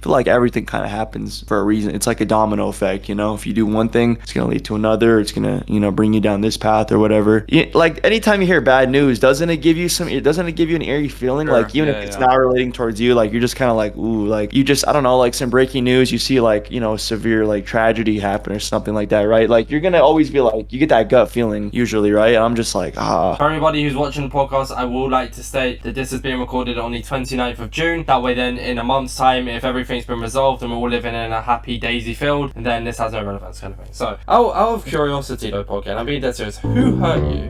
feel like everything kind of happens for a reason. It's like a domino effect, you know? If you do one thing, it's gonna lead to another. It's gonna, bring you down this path or whatever. Like anytime you hear bad news, doesn't it give you an eerie feeling? Sure. Like even if Yeah, it's yeah. not relating towards you, like you're just kind of like, ooh, like you just, I don't know, like some breaking news, you see like, severe like tragedy happen or something like that, right? Like you're gonna always be like, you get that gut feeling usually, right? And I'm just like, ah. For everybody who's watching the podcast, I would like to state that this is being recorded on the 29th of June. That way then, in a month's time, if everything's been resolved and we're all living in a happy daisy field, then this has no relevance kind of thing. So, out of curiosity though, podcast, I'm being dead serious, who hurt you?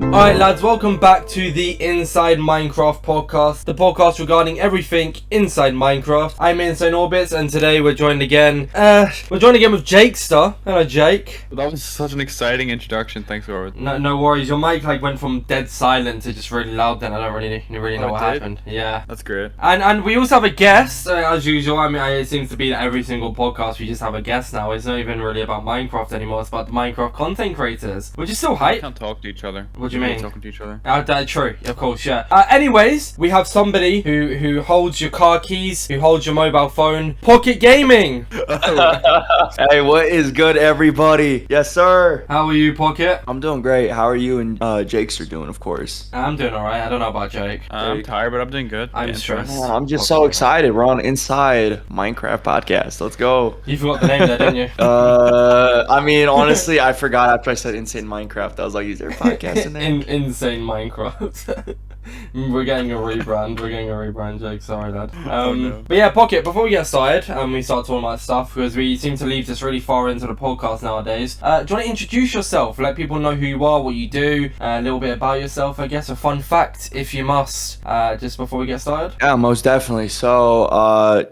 Alright lads, welcome back to the Inside Minecraft podcast, the podcast regarding everything inside Minecraft. I'm Insane Orbits and today we're joined again with Jakester. Hello Jake. That was such an exciting introduction. Thanks, Robert. No worries, your mic like went from dead silent to just really loud then. I don't really know what happened. Yeah. That's great. And we also have a guest, as usual. I mean, it seems to be that every single podcast we just have a guest now. It's not even really about Minecraft anymore, it's about the Minecraft content creators, which is still We hype. can't talk to each other. What do you mean? Talking to each other. True, of course, yeah. Anyways, we have somebody who holds your car keys, who holds your mobile phone. Pocket Gaming! Hey, what is good, everybody? Yes, sir. How are you, Pocket? I'm doing great. How are you and Jakes are doing, of course? I'm doing alright. I don't know about Jake. I'm tired, but I'm doing good. I'm Yeah, stressed. Man, I'm just so excited. We're on Inside Minecraft podcast. Let's go. You forgot the name there, didn't you? I mean, honestly, I forgot after I said Insane Minecraft. I was like, is there a podcast in there? Insane Minecraft. We're getting a rebrand, Jake. Sorry, lad. no. But yeah, Pocket, before we get started, we start talking about stuff, because we seem to leave this really far into the podcast nowadays. Do you want to introduce yourself? Let people know who you are, what you do, a little bit about yourself, I guess. A fun fact, if you must, just before we get started. Yeah, most definitely. So,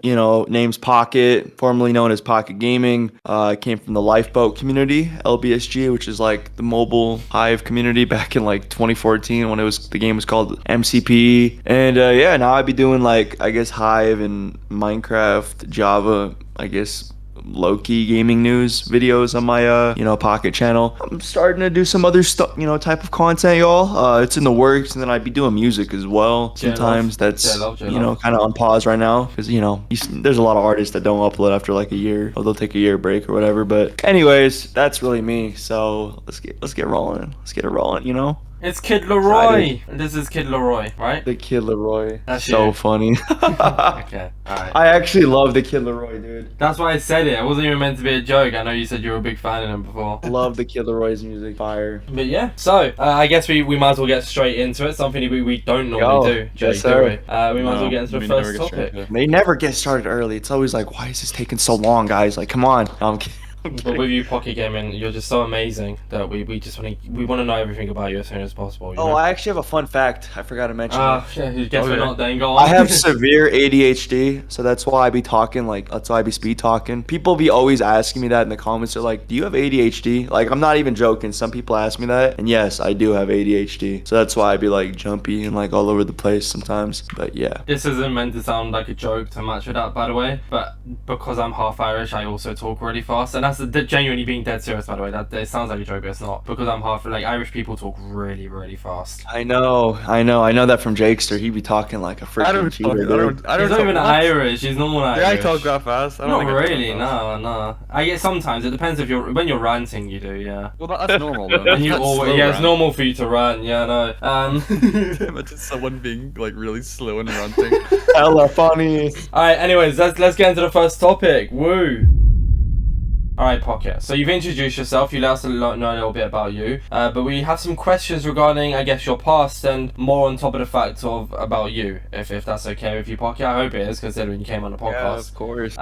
name's Pocket, formerly known as Pocket Gaming. I came from the Lifeboat community, LBSG, which is like the mobile Hive community back in like 2014 when the game was called MCP. And now I'd be doing like, I guess, Hive and Minecraft, Java, I guess, low-key gaming news videos on my Pocket channel. I'm starting to do some other stuff, type of content, y'all. It's in the works, and then I'd be doing music as well. Sometimes that's kind of on pause right now because there's a lot of artists that don't upload after like a year, or they'll take a year break or whatever. But anyways, that's really me. So let's get rolling. Let's get it rolling. It's Kid Leroy. This is Kid Leroy, right? The Kid Leroy. That's so you. funny. Okay, alright. I actually love the Kid Leroy, dude. That's why I said it. It wasn't even meant to be a joke. I know you said you were a big fan of him before. Love the Kid Leroy's music. Fire. But yeah, so I guess we might as well get straight into it. Something we don't normally do, Jake, yes, sir. do we? We might as well get into the first topic. They never get started early. It's always like, why is this taking so long, guys? Like, come on. No, I'm kidding. But with you, Pocket Gaming, you're just so amazing that we just want to know everything about you as soon as possible. You know? I actually have a fun fact. I forgot to mention. Yeah, guess we're not then. Go on. I have severe ADHD, so that's why I be talking that's why I be speed talking. People be always asking me that in the comments. They're like, "Do you have ADHD?" Like, I'm not even joking. Some people ask me that, and yes, I do have ADHD. So that's why I be like jumpy and like all over the place sometimes. But yeah. This isn't meant to sound like a joke to match with that, by the way. But because I'm half Irish, I also talk really fast, and that's genuinely being dead serious, by the way. That it sounds like a joke, but it's not. Because I'm half Irish people talk really, really fast. I know that from Jakester. He be talking like a freaking cheater. He's not even Irish. He's normal Irish. Yeah, I talk that fast. I don't Not really. No. I guess sometimes it depends if when you're ranting. You do, yeah. Well, that's normal though. And you always, it's normal for you to rant. Yeah, no. Imagine someone being like really slow and ranting. Hella funny. All right. Anyways, let's get into the first topic. Woo. Alright, Pocket. So you've introduced yourself, you let us know a little bit about you, but we have some questions regarding, I guess, your past and more on top of the fact of about you, if that's okay with you, Pocket. I hope it is, considering you came on the podcast. Yeah, of course.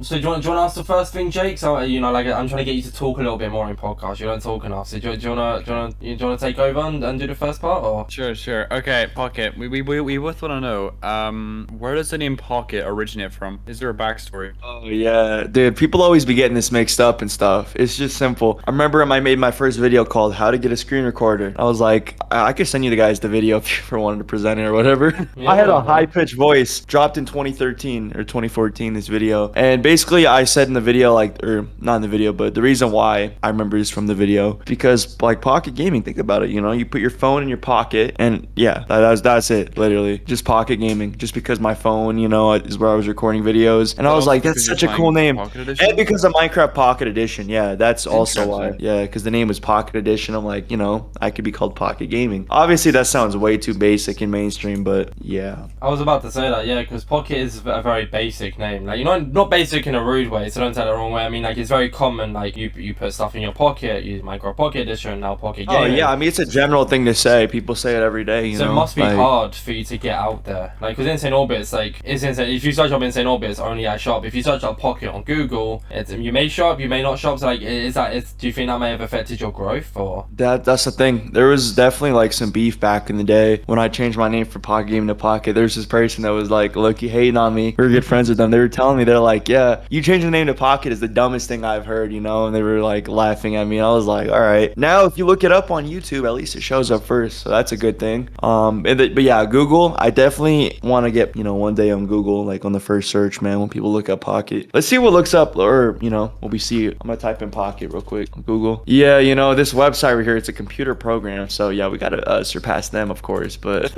So do you want to ask the first thing, Jake? So I'm trying to get you to talk a little bit more in podcast. You don't talk enough. So do you want to take over and do the first part, or? Sure. Okay, Pocket. We both want to know, where does the name Pocket originate from? Is there a backstory? Oh yeah, dude. People always be getting this mixed up and stuff. It's just simple. I remember I made my first video called "How to Get a Screen Recorder." I was like, I could send you the guys the video if you ever wanted to present it or whatever. Yeah, I had a man. high-pitched voice, dropped in 2013 or 2014. This video, and basically I said in the video, like, or not in the video, but the reason why I remember this from the video, because like pocket gaming, think about it. You know, you put your phone in your pocket, and yeah, that's it, literally, just pocket gaming. Just because my phone, you know, is where I was recording videos, and I was like, that's such a cool name. And because of Minecraft Pocket Edition, yeah, that's also why. Yeah, because the name was Pocket Edition. I'm like, you know, I could be called Pocket Gaming. Obviously, that sounds way too basic and mainstream, but yeah. I was about to say that, yeah, because Pocket is a very basic name. Like, you know, not basic in a rude way, so don't take it the wrong way. I mean, like, it's very common. Like, you put stuff in your pocket, use Minecraft Pocket Edition, now Pocket Gaming. Oh yeah, I mean, it's a general thing to say. People say it every day, you know. So it must be like, hard for you to get out there. Like, because Insane Orbits, like, it's insane. If you search up Insane Orbits, only I shop. If you search up Pocket on Google, you may shop, you may not shop. So, like, do you think that may have affected your growth, or? That's the thing. There was definitely like some beef back in the day when I changed my name from Pocket Gaming to Pocket. There's this person that was like, look, you hating on me. We were good friends with them. They were telling me, they're like, yeah, you changing the name to Pocket is the dumbest thing I've heard, you know. And they were like laughing at me. I was like, all right. Now if you look it up on YouTube, at least it shows up first, so that's a good thing. But yeah, Google, I definitely want to get, you know, one day on Google, like on the first search, man, when people look up Pocket. Let's see what looks up, or, you know, what we see. I'm gonna type in Pocket real quick on Google. Yeah, you know, this website right here, it's a computer program, so yeah, we gotta surpass them, of course, but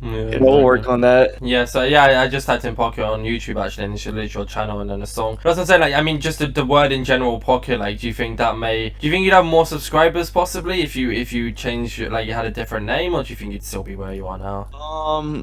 we'll work on that. Yeah, so yeah, I just typed in Pocket on YouTube actually, and it's your channel and then a song. But as I say, like, I mean, just the word in general, Pocket, like, do you think you'd have more subscribers possibly if you changed, like, you had a different name, or do you think you'd still be where you are now?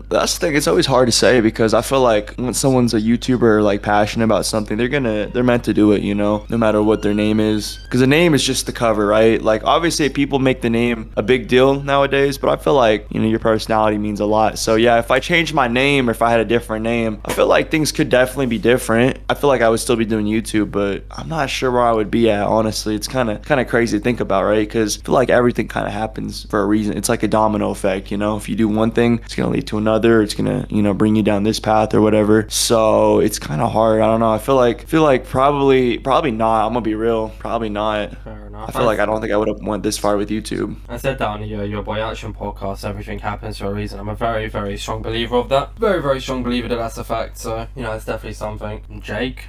That's the thing. It's always hard to say, because I feel like when someone's a YouTuber, like, passionate about something, they're meant to do it, you know, no matter what their name is, because the name is just the cover, right? Like, obviously people make the name a big deal nowadays, but I feel like, you know, your personality means a lot. So yeah, if I changed my name, or if I had a different name, I feel like things could definitely be different. I feel like I would still be doing YouTube, but I'm not sure where I would be at, honestly. It's kind of crazy to think about, right? Because I feel like everything kind of happens for a reason. It's like a domino effect, you know. If you do one thing, it's gonna lead to another. It's gonna, you know, bring you down this path or whatever. So it's kind of hard. I don't know. I feel like probably not. I'm gonna be real. Probably not. Fair enough. I feel like I don't think I would have went this far with YouTube. I said that on your Boy Action podcast, everything happens for a reason. I'm a very, very strong believer of that. Very, very strong believer that that's a fact. So, you know, it's definitely something. Jake?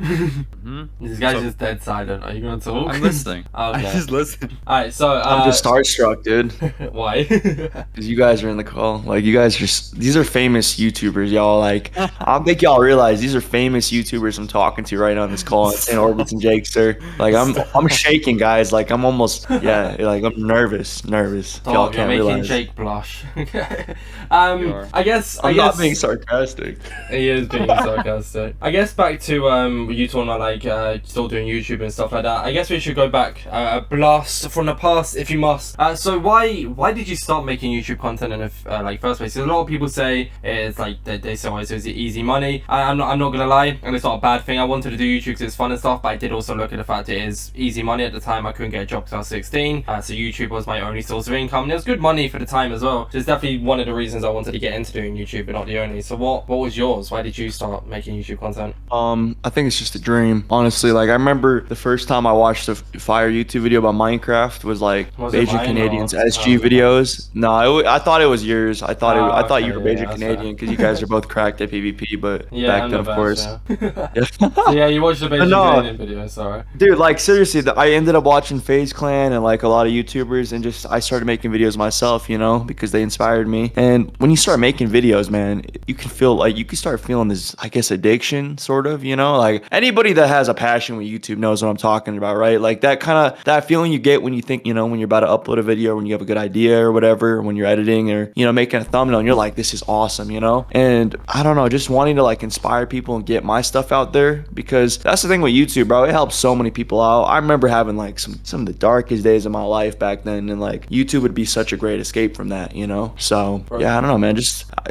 This guy's just dead silent. Are you going to talk? I'm listening. Okay. I just listen. Alright, so... I'm just starstruck, dude. Why? Because you guys are in the call. Like, you guys these are famous YouTubers, y'all. Like, I don't think y'all realize these are famous YouTubers I'm talking to right now on this call. Insane Orbits and Jake, sir. Like, I'm shaking, guys. Like, I'm almost, yeah, like, I'm nervous. Y'all can't you're making realize. Jake blush. Okay. are. I guess not being sarcastic. He is being sarcastic. I guess back to you talking about, like, still doing YouTube and stuff like that. I guess we should go back a blast from the past, if you must. So why did you start making YouTube content in the first place? Because a lot of people say it's like they say always it's easy money. I'm not gonna lie, and it's not a bad thing. I wanted to do YouTube because it's fun and stuff, but I did also look at the fact it is easy money. At the time, I couldn't get a job because I was 16, so YouTube was my only source of income, and it was good money for the time as well. So it's definitely one of the reasons I wanted to get into doing YouTube, but not the only. So what was yours? Why did you start making YouTube content? I think it's just a dream, honestly. Like, I remember the first time I watched a fire YouTube video about Minecraft was like Beijing Canadians SG videos. No, I thought it was yours. I thought you were Beijing Canadian because you guys are both cracked at PvP, but back then, of course. Yeah. So yeah, you watched the Beijing Canadian video, sorry. Dude, like, seriously, I ended up watching FaZe Clan and like a lot of YouTubers, and just I started making videos myself, you know, because they inspired me. And when you start making videos, man, you can feel like you can start feeling this, I guess, addiction, sort of, you know. Like, anybody that has a passion with YouTube knows what I'm talking about, right? Like, that feeling you get when you think, you know, when you're about to upload a video, when you have a good idea or whatever, when you're editing or, you know, making a thumbnail, and you're like, this is awesome, you know. And I don't know, just wanting to like inspire people and get my stuff out there, because that's the thing with YouTube, bro. It helps so many people out. I remember having like some of the darkest days of my life back then, and like YouTube would be such a great escape from that, you know. So yeah, I don't know, man.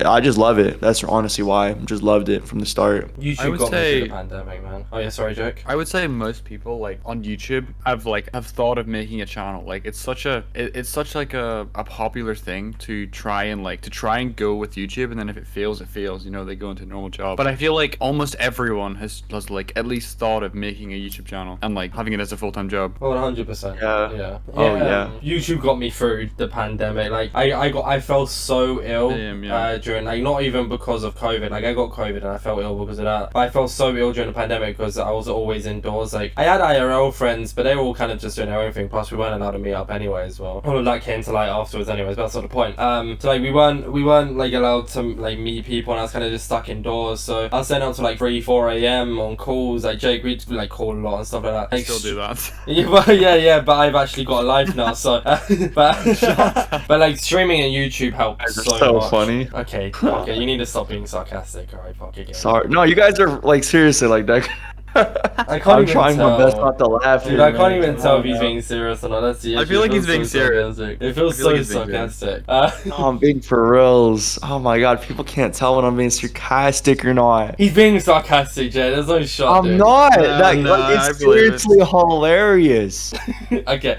I just love it. That's honestly why I just loved it from the start. YouTube got me through the pandemic, man. Oh yeah, sorry, Jake. I would say most people like on YouTube have thought of making a channel. Like, it's such like a popular thing to try and go with YouTube, and then if it fails, you know, they go into a normal job. But I feel like almost everyone has like at least thought of making a YouTube YouTube channel and like having it as a full-time job. Oh, 100%. Yeah. Yeah. Oh, yeah. YouTube got me through the pandemic. Like I felt so ill during, like, not even because of COVID. Like I got COVID and I felt ill because of that. But I felt so ill during the pandemic because I was always indoors. Like I had IRL friends, but they were all kind of just doing their own thing. Plus we weren't allowed to meet up anyway as well. All of that came to light afterwards anyways, but that's not the point. So like we weren't like allowed to like meet people, and I was kind of just stuck indoors. So I was staying up to like 3-4 a.m. on calls. Like Jake, we'd like call a lot and stuff like that. Like, Still do that. yeah, but I've actually got a life now, so but like streaming and YouTube helps so much. Funny. Okay, you need to stop being sarcastic, alright, fuck again. Sorry. No, you guys are like seriously like that. I can't I'm even trying tell. my best not to laugh. Dude, here, I can't man. even tell if he's being serious or not. That's the issue. I feel like he's being serious. Sarcastic. It feels I feel so like he's being serious. sarcastic. No, I'm being for reals. Oh my god, people can't tell when I'm being sarcastic or not. He's being sarcastic, Jay. There's no shot, I'm dude. not. No, I It's believe it. seriously hilarious. Okay.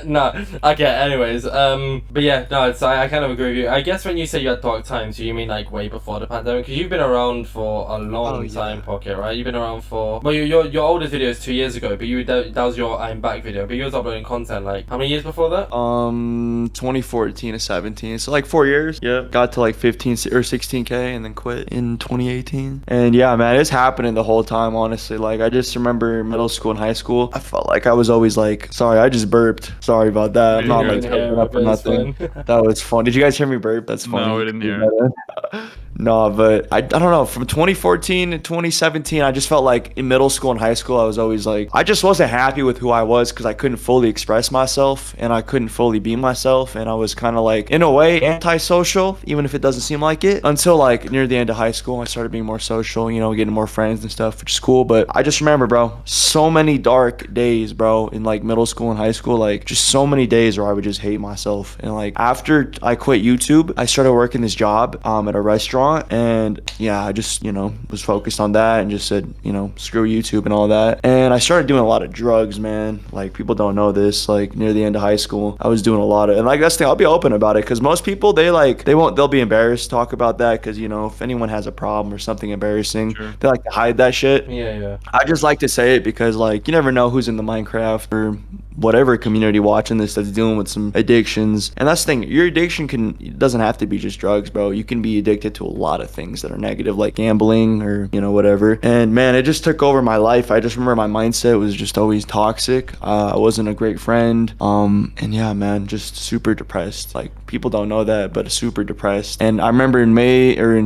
No. Okay, anyways. But yeah, no, so I kind of agree with you. I guess when you say you had dark times, you mean like way before the pandemic? Because you've been around for a long time, Pocket, right? You've been around for... Well, your oldest video is 2 years ago, but that was your I'm Back video. But you was uploading content like... How many years before that? 2014 to 17. So like 4 years. Yeah. Got to like 15 or 16K and then quit in 2018. And yeah, man, it's happening the whole time, honestly. Like I just remember middle school and high school, I felt like I was always like, sorry, I just burped. Sorry about that. I'm not like covering up or nothing. That was fun. Did you guys hear me burp? That's funny. No, we didn't hear it. No, but I don't know. From 2014 to 2017, I just felt like in middle school and high school, I was always like, I just wasn't happy with who I was because I couldn't fully express myself and I couldn't fully be myself. And I was kind of like, in a way, antisocial, even if it doesn't seem like it. Until like near the end of high school, I started being more social, you know, getting more friends and stuff, which is cool. But I just remember, bro, so many dark days, bro, in like middle school and high school, like just so many days where I would just hate myself. And like after I quit YouTube, I started working this job at a restaurant. And yeah, I just, you know, was focused on that and just said, you know, screw YouTube and all that. And I started doing a lot of drugs, man. Like people don't know this. Like near the end of high school, I was doing a lot of, and like that's the thing, I'll be open about it because most people they'll be embarrassed to talk about that because, you know, if anyone has a problem or something embarrassing, they like to hide that shit. Yeah. I just like to say it because like you never know who's in the Minecraft or whatever community watching this that's dealing with some addictions. And that's the thing, your addiction it doesn't have to be just drugs, bro. You can be addicted to a lot of things that are negative, like gambling or, you know, whatever. And man, it just took over my life. I just remember my mindset was just always toxic. I wasn't a great friend. And yeah, man, just super depressed. Like people don't know that, but super depressed. And I remember in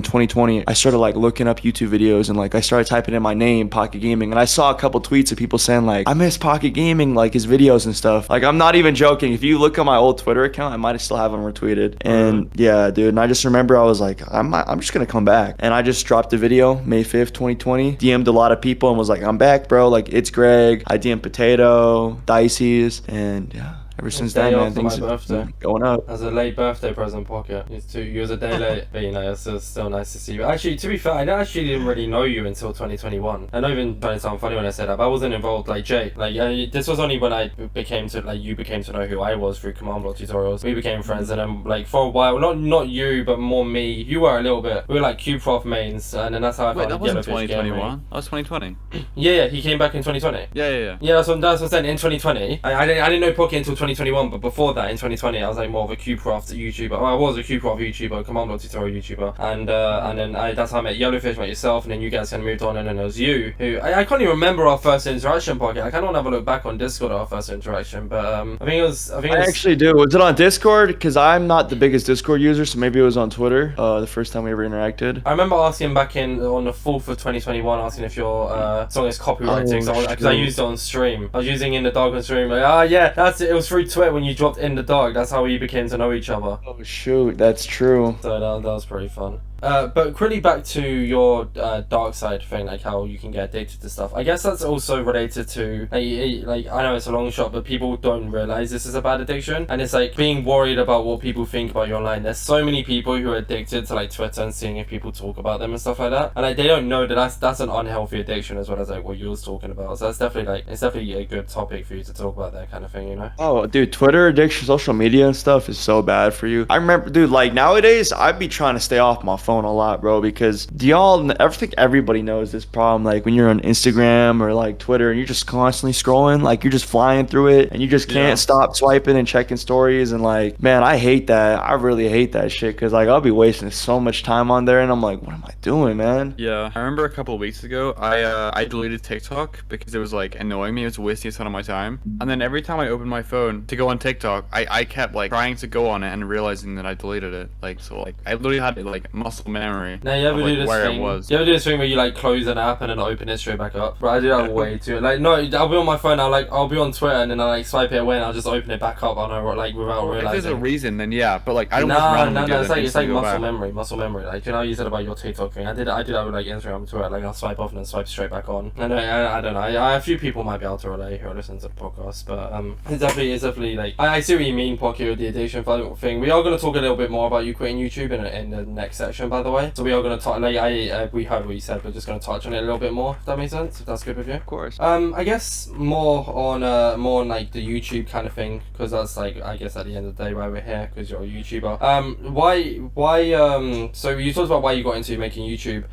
2020, I started like looking up YouTube videos and like I started typing in my name, Pocket Gaming, and I saw a couple tweets of people saying like, I miss Pocket Gaming, like his videos and stuff. Like I'm not even joking. If you look at my old Twitter account, I might still have them retweeted. And yeah, dude, and I just remember I was like, I'm just gonna come back. And I just dropped a video May 5th, 2020, DM'd a lot of people and was like, I'm back, bro. Like it's Greg. I DM'd Potato, Dicey's, and yeah. Ever since then, man, things are going up. As a late birthday present, Pocket. You was a day late, but you know, it's still nice to see you. Actually, to be fair, I actually didn't really know you until 2021. I know even trying to sound funny when I said that, but I wasn't involved like Jay. Like, this was only when you became to know who I was through command block tutorials. We became friends, and then like for a while, not you, but more me. You were a little bit. We were like Cubecraft mains, and then that's how I found that wasn't Yellowfish 2021. That was 2020. Yeah, he came back in 2020. Yeah. Yeah, that's what I'm saying. In 2020, I didn't know Pocket until 2021, but before that, in 2020, I was like more of a Cubecraft YouTuber. Well, I was a Cubecraft YouTuber, command block tutorial YouTuber, and then that's how I met Yellowfish, met yourself, and then you guys kind of moved on, and then there was you, who I can't even remember our first interaction, Pocket. I kind of want to have a look back on Discord at our first interaction, but I think it was. I actually do. Was it on Discord? Because I'm not the biggest Discord user, so maybe it was on Twitter. The first time we ever interacted. I remember asking back on the 4th of 2021, asking if your song is copyrighted, because I used it on stream. I was using In the Dark on stream. Like, yeah, that's it. It was through Twitter when you dropped In the Dark. That's how we became to know each other. Oh shoot, that's true. So that was pretty fun. But quickly back to your dark side thing, like how you can get addicted to stuff. I guess that's also related to like I know it's a long shot, but people don't realize this is a bad addiction, and it's like being worried about what people think about you online. There's so many people who are addicted to like Twitter and seeing if people talk about them and stuff like that, and like they don't know that that's an unhealthy addiction as well as like what you was talking about. So that's definitely a good topic for you to talk about, that kind of thing, you know? Oh, dude, Twitter addiction, social media and stuff is so bad for you. I remember, dude, like nowadays I'd be trying to stay off my phone phone a lot, bro, because I think everybody knows this problem. Like when you're on Instagram or like Twitter and you're just constantly scrolling, like you're just flying through it and you just can't stop swiping and checking stories. And like, man, I hate that. I really hate that shit because like I'll be wasting so much time on there and I'm like, what am I doing, man? Yeah, I remember a couple of weeks ago, I deleted TikTok because it was like annoying me. It was wasting a ton of my time. And then every time I opened my phone to go on TikTok, I kept like trying to go on it and realizing that I deleted it. Like so, like I literally had like muscle memory. Now you ever of, do like, this where thing? it was. You ever do this thing where you like close an app and then open it straight back up? Bro, I do that way too. Like no, I'll be on my phone. I'll be on Twitter and then I like swipe it away and I'll just open it back up on like without If there's a realizing. reason, then yeah. But like I don't just randomly do that. It's like go muscle back. memory, muscle memory. Like you know, you said about your TikTok thing. I do that with like Instagram and Twitter. Like I'll swipe off and then swipe straight back on. And I don't know. A few people might be able to relate who are listening to the podcast, but it's definitely like I see what you mean, Pocky, with the addiction thing. We are going to talk a little bit more about you quitting YouTube in the next section, by the way. So we are going to talk. Like we heard what you said, but just going to touch on it a little bit more. If that makes sense. If that's good with you. Of course. I guess more on like the YouTube kind of thing, because that's like I guess at the end of the day why we're here, because you're a YouTuber. Why so you talked about why you got into making YouTube.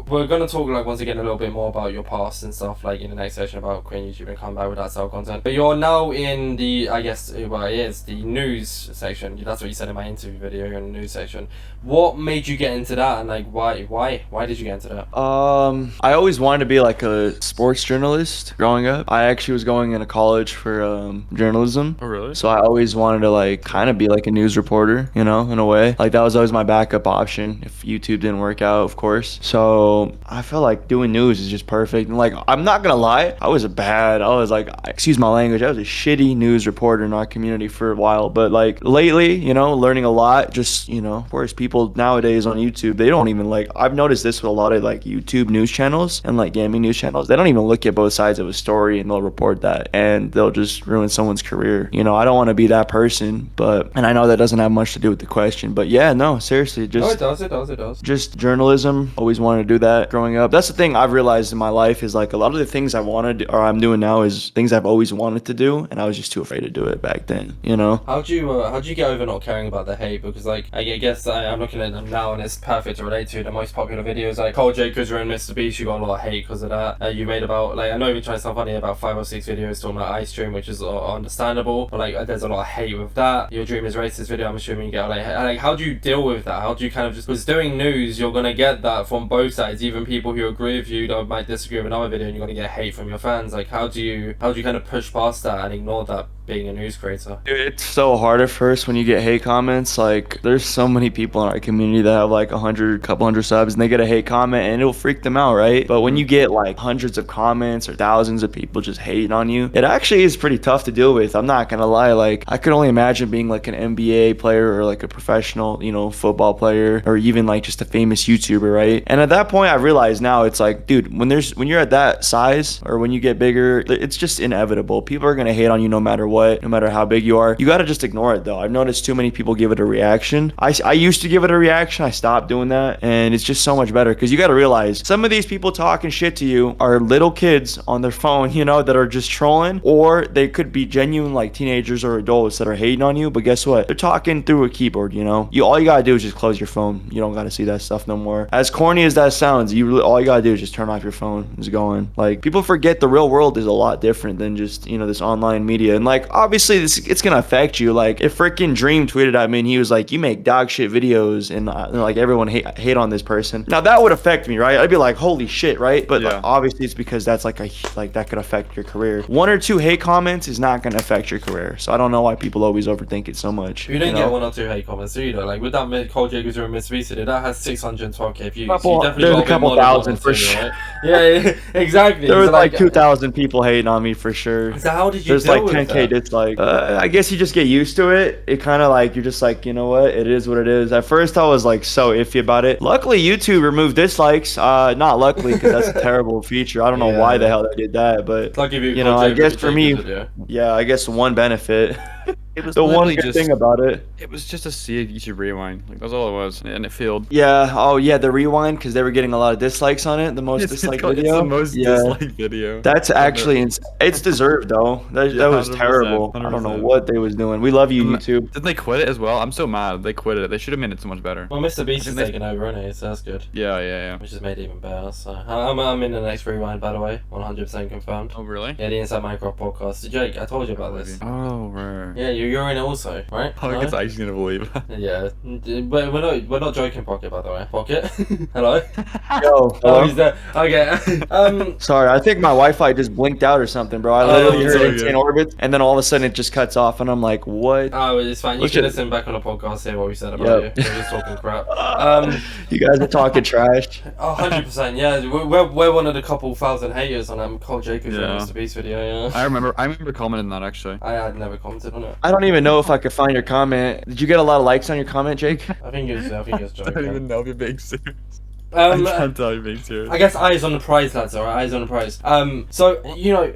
We're gonna talk like once again a little bit more about your past and stuff like in the next section about quitting YouTube and come back with that style content. But you're now in the I guess well it is the news section. That's what you said in my interview video. You're in the news section. What made you get into that, and like why did you get into that? I always wanted to be like a sports journalist growing up. I actually was going into college for journalism. Oh really? So I always wanted to like kind of be like a news reporter, you know, in a way. Like that was always my backup option if YouTube didn't work out, of course. So I felt like doing news is just perfect. And like I'm not gonna lie, I was like, excuse my language, I was a shitty news reporter in our community for a while. But like lately, you know, learning a lot. Just, you know, of course, people nowadays on YouTube, they don't even like. I've noticed this with a lot of like YouTube news channels and like gaming news channels. They don't even look at both sides of a story and they'll report that and they'll just ruin someone's career. You know, I don't want to be that person, and I know that doesn't have much to do with the question. But yeah, no, seriously, just It does. just journalism. Always wanted to do that growing up. That's the thing I've realized in my life is like a lot of the things I wanted or I'm doing now is things I've always wanted to do, and I was just too afraid to do it back then. You know? How'd you get over not caring about the hate? Because like I guess I'm looking at them now and it's perfect to relate to. The most popular videos like Cole Jacobs and Mr. Beast, you got a lot of hate because of that. You made about like I know you're trying to sound funny about 5 or 6 videos talking about ice cream, which is understandable, but like there's a lot of hate with that. Your dream is racist video, I'm assuming you get like how do you deal with that? How do you kind of just because doing news you're gonna get that from both sides, even people who agree with you that might disagree with another video and you're gonna get hate from your fans. Like how do you kind of push past that and ignore that being a news creator? Dude, it's so hard at first when you get hate comments. Like there's so many people in our community that have like couple hundred subs and they get a hate comment and it'll freak them out, right? But when you get like hundreds of comments or thousands of people just hating on you, it actually is pretty tough to deal with. I'm not gonna lie. Like I could only imagine being like an NBA player or like a professional, you know, football player or even like just a famous YouTuber, right? And at that point I realize now it's like, dude, when you're at that size or when you get bigger, it's just inevitable. People are gonna hate on you no matter what, no matter how big you are. You gotta just ignore it though. I've noticed too many people give it a reaction. I used to give it a reaction. I stopped doing that and it's just so much better because you gotta realize some of these people talking shit to you are little kids on their phone, you know, that are just trolling, or they could be genuine like teenagers or adults that are hating on you. But guess what? They're talking through a keyboard, you know. All you gotta do is just close your phone. You don't gotta see that stuff no more. As corny as that sounds, all you gotta do is just turn off your phone. It's going. Like people forget the real world is a lot different than just, you know, this online media. And like obviously it's gonna affect you. Like if freaking Dream tweeted at me and he was like, you make dog shit videos and like everyone hate on this person. Now that would affect me, right? I'd be like, holy shit, right? But like, obviously it's because that's like that could affect your career. 1 or 2 hate comments is not gonna affect your career. So I don't know why people always overthink it so much. You didn't get 1 or 2 hate comments, do you? Though? Like with that Cole Jacobs or Miss Visa, that has 612k views. There's a couple thousand for sure. Right? Yeah, exactly. There was like 2,000 people hating on me for sure. So how did you There's deal like with 10k dislikes. I guess you just get used to it. It kind of like you're just like, you know what, it is what it is. At first I was like so iffy about it. Luckily YouTube removed dislikes. Not luckily because that's a terrible feature. I don't know why the hell they did that, but I'll give you know, I guess for me, yeah, I guess one benefit. It was The one literally good just. thing about it. It was just a sea of YouTube rewind. Like that's all it was, and it failed. Yeah. Oh yeah, the rewind because they were getting a lot of dislikes on it. The most disliked It's video. the most Yeah. disliked video. That's And the- actually it's deserved though. That was 100%, terrible. I don't know 100%. what they was doing. We love you, YouTube. Didn't they quit it as well? I'm so mad. They quit it. They should have made it so much better. Well, Mr. Beast I is think taking over, isn't he? So that's good. Yeah, yeah, yeah. Which has made it even better. So I'm in the next rewind, by the way, 100% confirmed. Oh, really? Yeah, the Inside Minecraft podcast. Jake, I told you about this. Oh, right. Yeah, you're in it also, right? I guess I actually gonna believe. Yeah, but we're not joking, Pocket. By the way, Pocket. Hello. Yo. Oh, he's there. Okay. Sorry, I think my Wi-Fi just blinked out or something, bro. I Oh, literally it's heard all it in good. orbit, and then all of a sudden it just cuts off, and I'm like, what? Oh, it's fine. You Look can at- listen back on the podcast, hear what we said about Yep. you. We're just talking crap. You guys are talking trash. 100%. Yeah, we're one of the couple thousand haters on Cole Jacobs Yeah. Mr. Beast video. Yeah. I remember commenting that actually. I had never commented on it. I don't even know if I could find your comment. Did you get a lot of likes on your comment, Jake? I think it was I don't joking. even know if you're being serious. I can't tell you're being serious. I guess eyes on the prize, lads. All right, eyes on the prize. So you know,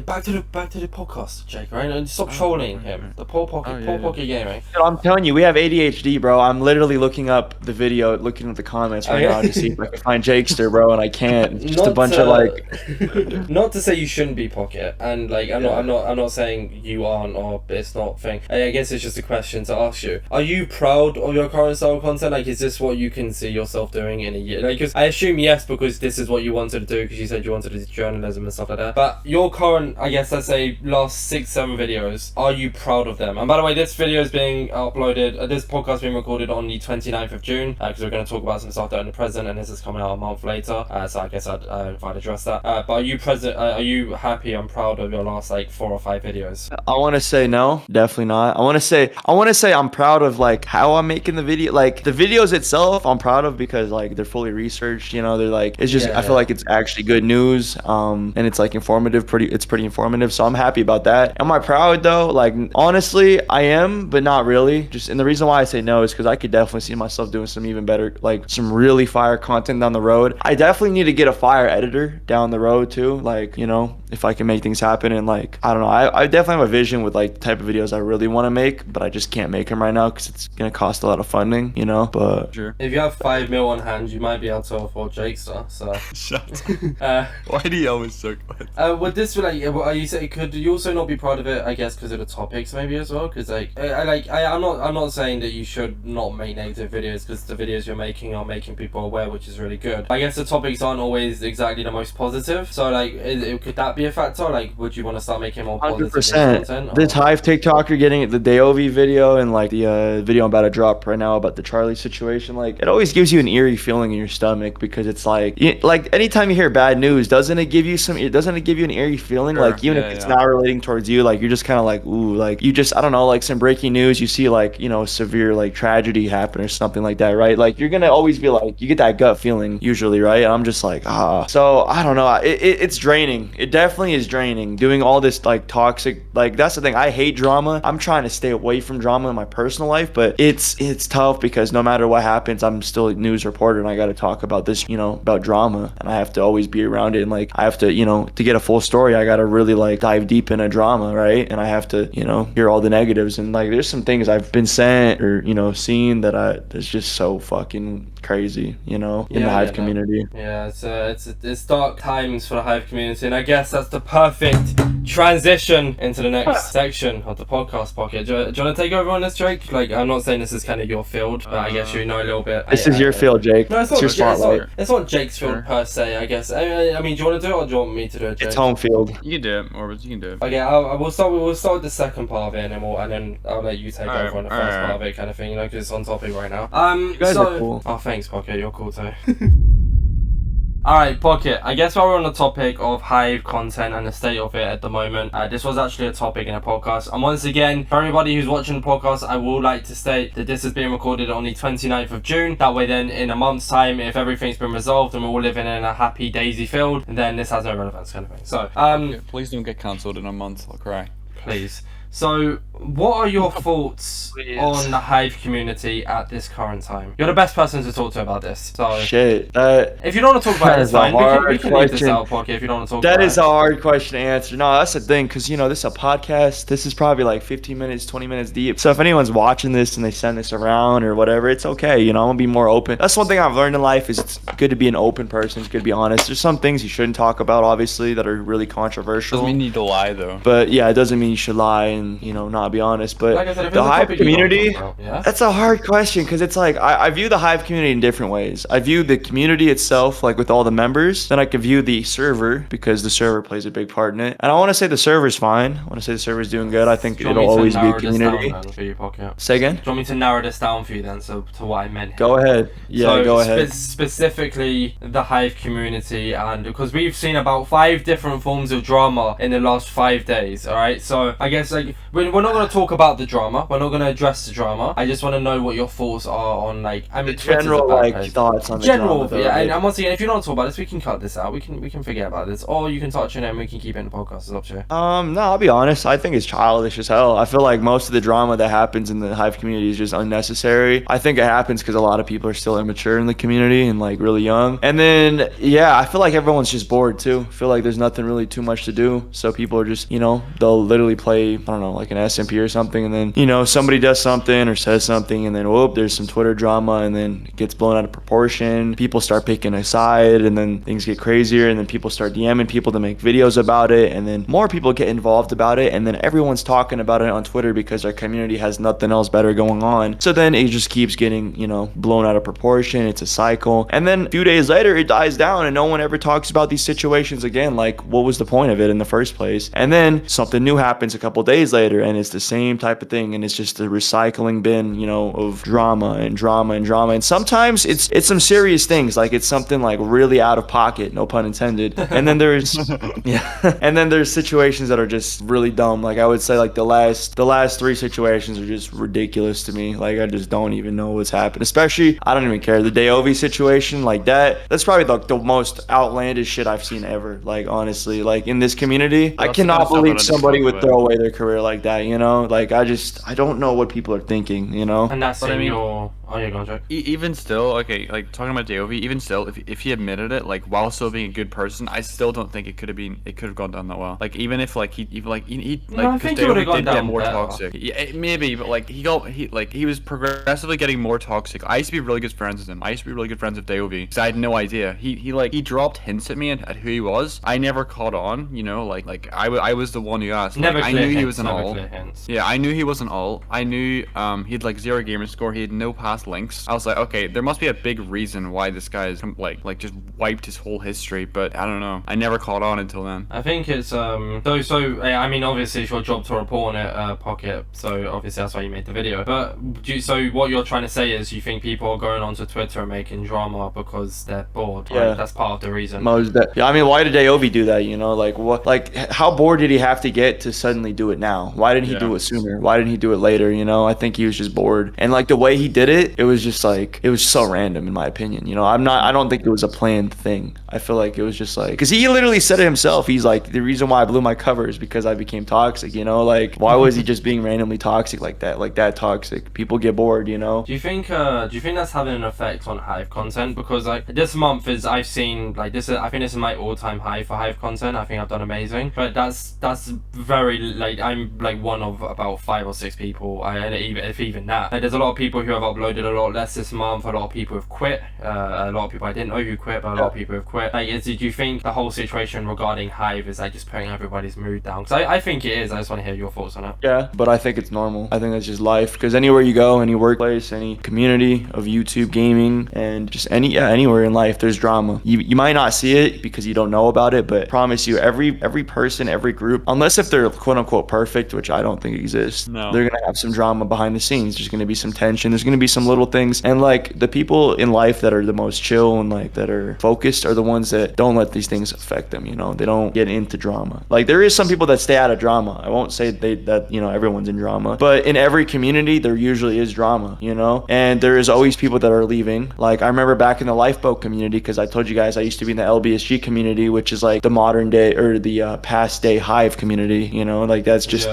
back to the podcast, Jake. Right, and stop trolling him. The poor pocket, pocket gaming. Dude, I'm telling you, we have ADHD, bro. I'm literally looking up the video, looking at the comments right now to see if I can find Jakester, bro, and I can't. It's just a bunch of like. Not to say you shouldn't be pocket, and like I'm not saying you aren't or it's not a thing. I guess it's just a question to ask you. Are you proud of your current style of content? Like, is this what you can see yourself doing in a year? Like, because I assume yes, because this is what you wanted to do, because you said you wanted to do journalism and stuff like that. But your current, I guess, let's say last 6-7 videos, are you proud of them? And by the way, this video is being uploaded. This podcast being recorded on the 29th of June, because we're going to talk about some stuff that are in the present, and this is coming out a month later. So I guess I'd address that. But are you are you happy and proud of your last like 4 or 5 videos? I want to say no, definitely not. I want to say I'm proud of like how I'm making the video. Like the videos itself, I'm proud of because like they're fully researched. You know, they're like it's just I feel like it's actually good news. And it's like informative. It's pretty informative. So I'm happy about that. Am I proud though? Like honestly, I am, but not really. Just and the reason why I say no is because I could definitely see myself doing some even better, like some really fire content down the road. I definitely need to get a fire editor down the road too. Like you know, if I can make things happen and like I don't know, I definitely have a vision with like the type of videos I really want to make, but I just can't make them right now because it's gonna cost a lot of funding. You know, but Sure. If you have 5 mil on hand, you might be able to afford Jakester. So. Shut up. Why do you always so quiet? Would this be like? Are you saying could you also not be proud of it? I guess because of the topics maybe as well. Because I'm not saying that you should not make negative videos because the videos you're making are making people aware, which is really good. I guess the topics aren't always exactly the most positive. So like, could that be a factor? Like, would you want to start making more positive 100%. content? This Hive TikTok you're getting, the Dayovi video and like the video I'm about to drop right now about the Charlie situation, like it always gives you an eerie feeling in your stomach because it's like anytime you hear bad news, doesn't it give you an eerie feeling? Sure. Like even Yeah, if it's yeah. not relating towards you, like you're just kind of like ooh, like you just I don't know, like some breaking news, you see like you know severe like tragedy happen or something like that, right? Like you're gonna always be like you get that gut feeling usually, right? And I'm just like so I don't know, it's draining. It definitely is draining doing all this like toxic, like that's the thing. I hate drama. I'm trying to stay away from drama in my personal life, but it's tough because no matter what happens, I'm still a news reporter and I got to talk about this, you know, about drama, and I have to always be around it, and like I have to, you know, to get a full story, I got to really like dive deep in a drama, right? And I have to, you know, hear all the negatives, and like there's some things I've been sent or you know seen that's just so fucking crazy, you know, in the Hive community. Yeah, it's dark times for the Hive community, and I guess that's the perfect transition into the next section of the podcast pocket. Do you want to take over on this, Drake? Like, I'm not saying this is kind of your field, but I guess you know a little bit. This is your field, Jake. No, it's it's not. your spotlight. It's not Jake's field per se. I guess. I mean, do you want to do it or do you want me to do it, Jake? It's home field. You can do it, Orbis. You can do it. Okay, we'll start with the second part of it, and then I'll let you take over on the first part of it, kind of thing. You know, because it's on topic right now. You guys are cool. Oh, thanks, Pocket. You're cool too. Alright, Pocket, I guess while we're on the topic of Hive content and the state of it at the moment, this was actually a topic in a podcast. And once again, for everybody who's watching the podcast, I would like to state that this is being recorded on the 29th of June. That way then, in a month's time, if everything's been resolved and we're all living in a happy daisy field, then this has no relevance kind of thing. So, Please don't get cancelled in a month. I'll cry. please. So, what are your thoughts on the Hive community at this current time? You're the best person to talk to about this. So, Shit. if you don't want to talk about it, it's fine. We can leave this question. out, Pocket, if you don't want to talk That about it. is a hard question to answer. No, that's the thing, because, you know, this is a podcast. This is probably like 15 minutes, 20 minutes deep. So if anyone's watching this and they send this around or whatever, it's okay. You know, I'm going to be more open. That's one thing I've learned in life is it's good to be an open person. It's good to be honest. There's some things you shouldn't talk about, obviously, that are really controversial. Doesn't mean you need to lie, though. But yeah, it doesn't mean you should lie and, you know, not be honest. But Like I said, if the it's a Hive topic you don't community, talk about, yeah? that's a hard question because it's like I view the Hive community in different ways. I view the community itself, like with all the members. Then I can view the server because the server plays a big part in it. And I want to say the server's fine. I want to say the server's doing good. I think Do you want it'll me always to be a narrow this community. down then for you, Pocket? Say again? Do you want me to narrow this down for you then, so to what I meant here? Go ahead. Yeah, So go ahead. Specifically the Hive community, and because we've seen about 5 different forms of drama in the last 5 days, alright? So I guess like we're not going to talk about the drama, we're not going to address the drama. I just want to know what your thoughts are on like, I mean, Twitter's General a bad like place. thoughts on the General, drama, though, yeah, right? and I'm not saying if you don't talk about this, we can cut this out. We can forget about this, or you can touch on it and we can keep it in the podcast. It's up to you. No, I'll be honest. I think it's childish as hell. I feel like most of the drama that happens in the Hive community is just unnecessary. I think it happens because a lot of people are still immature in the community and like really young. And then, yeah, I feel like everyone's just bored too. I feel like there's nothing really too much to do. So people are just, you know, they'll literally play, I don't know, like an SMP or something. And then, you know, somebody does something or says something and then, whoop, there's some Twitter drama and then it gets blown out of proportion. People start picking a side and then things get crazier and then people start DMing people to make videos about it. And then more people get involved about it. And then everyone's talking about it on Twitter because our community has nothing else better going on. So then it just keeps getting, you know, blown out of proportion. It's a cycle. And then a few days later, it dies down and no one ever talks about these situations again. Like, what was the point of it in the first place? And then something new happens a couple days later and it's the same type of thing. And it's just a recycling bin, you know, of drama and drama and drama. And sometimes it's some serious things. Like it's something like really out of pocket, no pun intended. And then there's, yeah. And then there's situations that are just really dumb. Like I would say like the last 3 situations are just ridiculous to me. Like I just don't even know what's happened. Especially, I don't even care. The Dayovi situation, like that's probably the most outlandish shit I've seen ever. Like honestly, like in this community, I That's the kind cannot of stuff believe that I somebody just would talk throw about. away their career like that, you know? Like I don't know what people are thinking, you know? And that's But I in mean- your... Oh, yeah, go on, Jack. Even still, okay, like talking about Dayovi, even still, if he admitted it, like while still being a good person, I still don't think it could have gone down that well. Like even if like he No, I because think it would've Dayovi gone did get down more better. toxic. Yeah, maybe, but like he was progressively getting more toxic. I used to be really good friends with him. I used to be really good friends with Dayovi because I had no idea. He dropped hints at me at who he was. I never caught on, you know, like I was the one who asked. Like, Never I clear knew he hints, was an never all. clear hints. Yeah, I knew he was an all. I knew he had like 0 gamer score. He had no past links. I was like, okay, there must be a big reason why this guy is like just wiped his whole history. But I don't know. I never caught on until then. I think it's so I mean obviously it's your job to report on it, Pocket, so obviously that's why you made the video, but so what you're trying to say is you think people are going onto Twitter and making drama because they're bored, right? Yeah. That's part of the reason. Yeah, I mean, why did Dayovi do that? You know, like what? Like, how bored did he have to get to suddenly do it now? Why didn't he do Yeah. it sooner? Why didn't he do it later? You know, I think he was just bored, and like the way he did it, it was just like it was so random in my opinion. You know, I don't think it was a planned thing. I feel like it was just like because he literally said it himself. He's like, the reason why I blew my cover is because I became toxic. You know, like why was he just being randomly toxic like that toxic? People get bored. You know. Do you think that's having an effect on Hive content? Because like this month I've seen like this I think this is my all-time high for Hive content. I think I've done amazing, but that's very like I'm like one of about 5 or 6 people, and even that, like, there's a lot of people who have uploaded a lot less this month. A lot of people have quit, a lot of people I didn't know who quit, but a lot of people have quit. Like do you think the whole situation regarding Hive is like just putting everybody's mood down? Because I think it is. I just want to hear your thoughts on it. Yeah, but I think it's normal. I think that's just life. Because anywhere you go, any workplace, any community of YouTube gaming, and just anywhere in life, there's drama. You might not see it because you don't know about it, but I promise you, every person, every group, unless if they're quote unquote perfect, which I don't think exists, No. they're gonna have some drama behind the scenes. There's gonna be some tension. There's gonna be some some little things. And like the people in life that are the most chill and like that are focused are the ones that don't let these things affect them, you know. They don't get into drama. Like there is some people that stay out of drama. I won't say that you know everyone's in drama, but in every community there usually is drama, you know. And there is always people that are leaving. Like I remember back in the lifeboat community, because I told you guys I used to be in the LBSG community, which is like the modern day or the past day Hive community, you know. Like that's just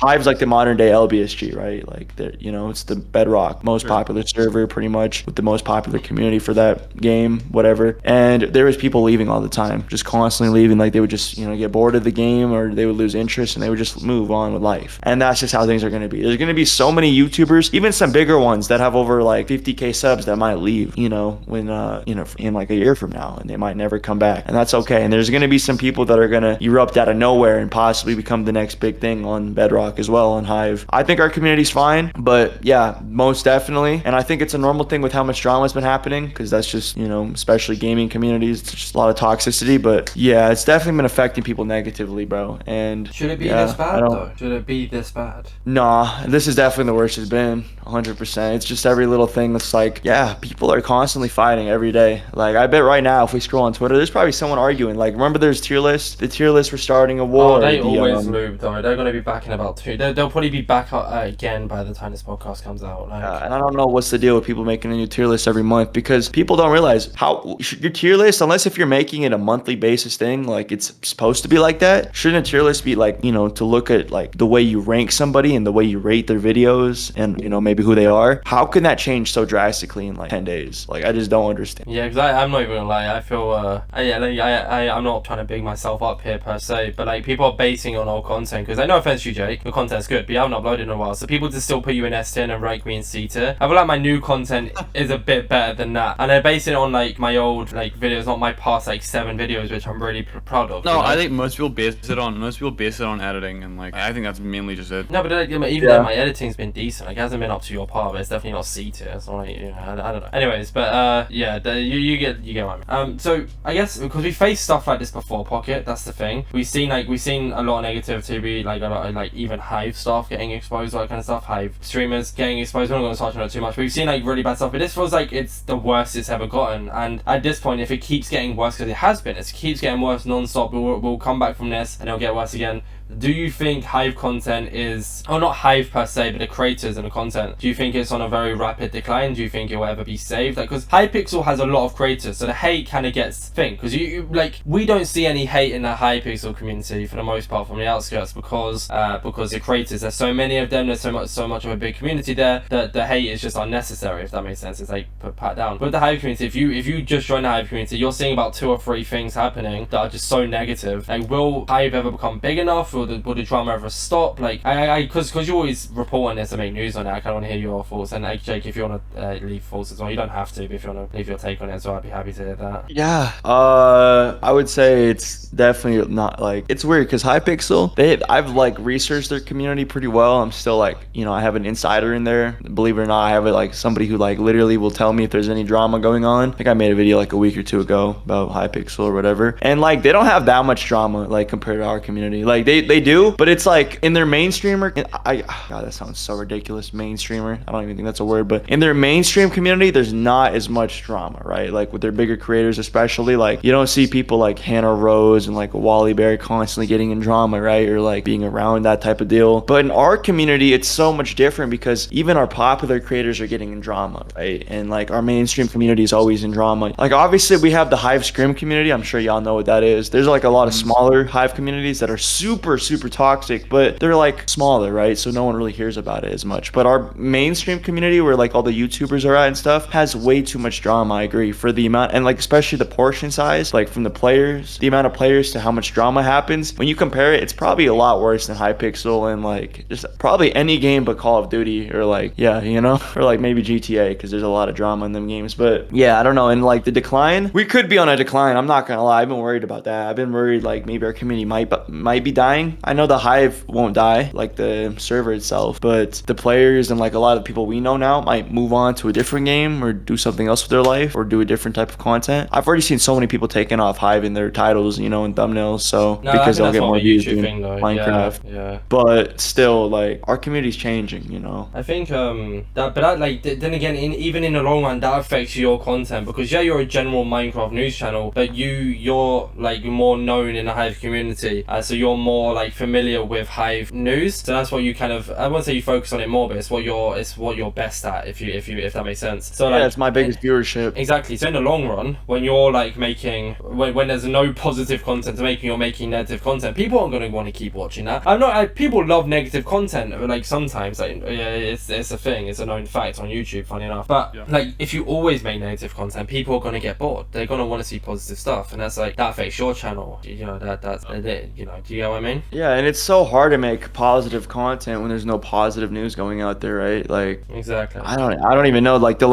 Hive's like the modern day LBSG, right? Like you know, it's the bedrock most popular server pretty much, with the most popular community for that game, whatever. And there was people leaving all the time, just constantly leaving. Like they would just, you know, get bored of the game, or they would lose interest and they would just move on with life. And that's just how things are going to be. There's going to be so many YouTubers, even some bigger ones that have over like 50k subs, that might leave, you know, when you know, in like a year from now, and they might never come back, and that's okay. And there's going to be some people that are going to erupt out of nowhere and possibly become the next big thing on Bedrock as well, on Hive. I think our community's fine, but yeah, most definitely. And I think it's a normal thing with how much drama has been happening, because that's just, you know, especially gaming communities, it's just a lot of toxicity. But yeah, it's definitely been affecting people negatively, bro. And should it be this bad though? Should it be this bad? Nah, this is definitely the worst it's been. 100%. It's just every little thing that's like, yeah, people are constantly fighting every day. Like I bet right now if we scroll on Twitter, there's probably someone arguing. Like remember there's tier list, the tier list for starting a war. Oh, they always move though. They're gonna be back in about 2. They'll probably be back again by the time this podcast comes out. Like, and I don't know what's the deal with people making a new tier list every month, because people don't realize how your tier list, unless if you're making it a monthly basis thing, like it's supposed to be like that. Shouldn't a tier list be like, you know, to look at like the way you rank somebody and the way you rate their videos and, you know, maybe who they are? How can that change so drastically in like 10 days? Like I just don't understand. Yeah, because I'm not even gonna lie. I feel I'm not trying to big myself up here per se, but like people are basing on old content, because no offense to you, Jake, your content's good, but you haven't uploaded in a while, so people just still put you in S tier and rank me in C tier. I feel like my new content is a bit better than that, and they're basing it on like my old like videos, not my past like 7 videos, which I'm really proud of. No, you know? I think most people base it on editing, and like I think that's mainly just it. No, but like, even then my editing's been decent. Like it hasn't been up to your par, but it's definitely not C tier. So like, you know, I don't know. Anyways, but yeah, you get what I mean. So I guess because we faced stuff like this before, Pocket. That's the thing. We've seen a lot of negativity. We like a lot of, like even Hive stuff getting exposed, all that kind of stuff. Hive streamers getting exposed. We're not going to touch on it too much, but we've seen like really bad stuff. But this feels like it's the worst it's ever gotten. And at this point, if it keeps getting worse, because it has been, it keeps getting worse non-stop. We'll come back from this and it'll get worse again. Do you think Hive content is, or not Hive per se, but the creators and the content, do you think it's on a very rapid decline? Do you think it will ever be saved? Like, because Hypixel has a lot of creators, so the hate kind of gets thing. Because we don't see any hate in the Hypixel community for the most part from the outskirts, because the creators, there's so many of them, there's so much of a big community there that the hate is just unnecessary, if that makes sense. It's like pat down. With the Hive community, if you just join the Hive community, you're seeing about 2 or 3 things happening that are just so negative. Like, will Hive ever become big enough? Will the drama ever stop? Like, because you always report on this and make news on it, I kind of want to hear your thoughts. And like, Jake, if you want to leave thoughts as well, you don't have to, but if you want to leave your take on it as well, I'd be happy to hear that. Yeah, I would say it's definitely not, like, it's weird because Hypixel, I've like researched their community pretty well. I'm still like, you know, I have an insider in there. Believe it or not, I have like somebody who like literally will tell me if there's any drama going on. I think I made a video like a week or 2 ago about Hypixel or whatever, and like they don't have that much drama like compared to our community. Like they do, but it's like in their mainstreamer, God, that sounds so ridiculous, mainstreamer, I don't even think that's a word, but in their mainstream community there's not as much drama, right? Like with their bigger creators especially, like you don't see people like Hannah Rose and like Wally Bear constantly getting in drama, right? Or like being around that type of deal. But in our community it's so much different, because even our popular creators are getting in drama, right? And like our mainstream community is always in drama. Like obviously we have the Hive Scrim community, I'm sure y'all know what that is. There's like a lot of smaller Hive communities that are super toxic, but they're like smaller, right? So no one really hears about it as much. But our mainstream community, where like all the YouTubers are at and stuff, has way too much drama. I agree, for the amount, and like especially the portion size, like from the players, the amount of players to how much drama happens. When you compare it, it's probably a lot worse than Hypixel and like just probably any game but Call of Duty, or like, yeah, you know, or like maybe GTA, because there's a lot of drama in them games. But yeah, I don't know. And like the decline, we could be on a decline. I'm not gonna lie, I've been worried about that. I've been worried like maybe our community might be dying. I know the Hive won't die, like the server itself, but the players and like a lot of people we know now might move on to a different game or do something else with their life or do a different type of content. I've already seen so many people taking off Hive in their titles, you know, and thumbnails, so because they'll get more views in Minecraft. Yeah. But still, like our community's changing, you know. I think but that like then again, even in the long run, that affects your content because yeah, you're a general Minecraft news channel, but you're like more known in the Hive community, so you're more like familiar with Hive news. So that's what you kind of, I won't say you focus on it more, but it's what you're best at, if that makes sense. So like, it's my biggest viewership. Exactly. So in the long run, when you're like making, when there's no positive content to make, you're making negative content, people aren't going to want to keep watching that. People love negative content, like sometimes, like it's a thing, it's a known fact on YouTube, funny enough. But like if you always make negative content, people are going to get bored. They're going to want to see positive stuff, and that's like, that affects your channel. You know, that's you know, do you get what I mean? Yeah, and it's so hard to make positive content when there's no positive news going out there, right? Like, Exactly. I don't even know. Like the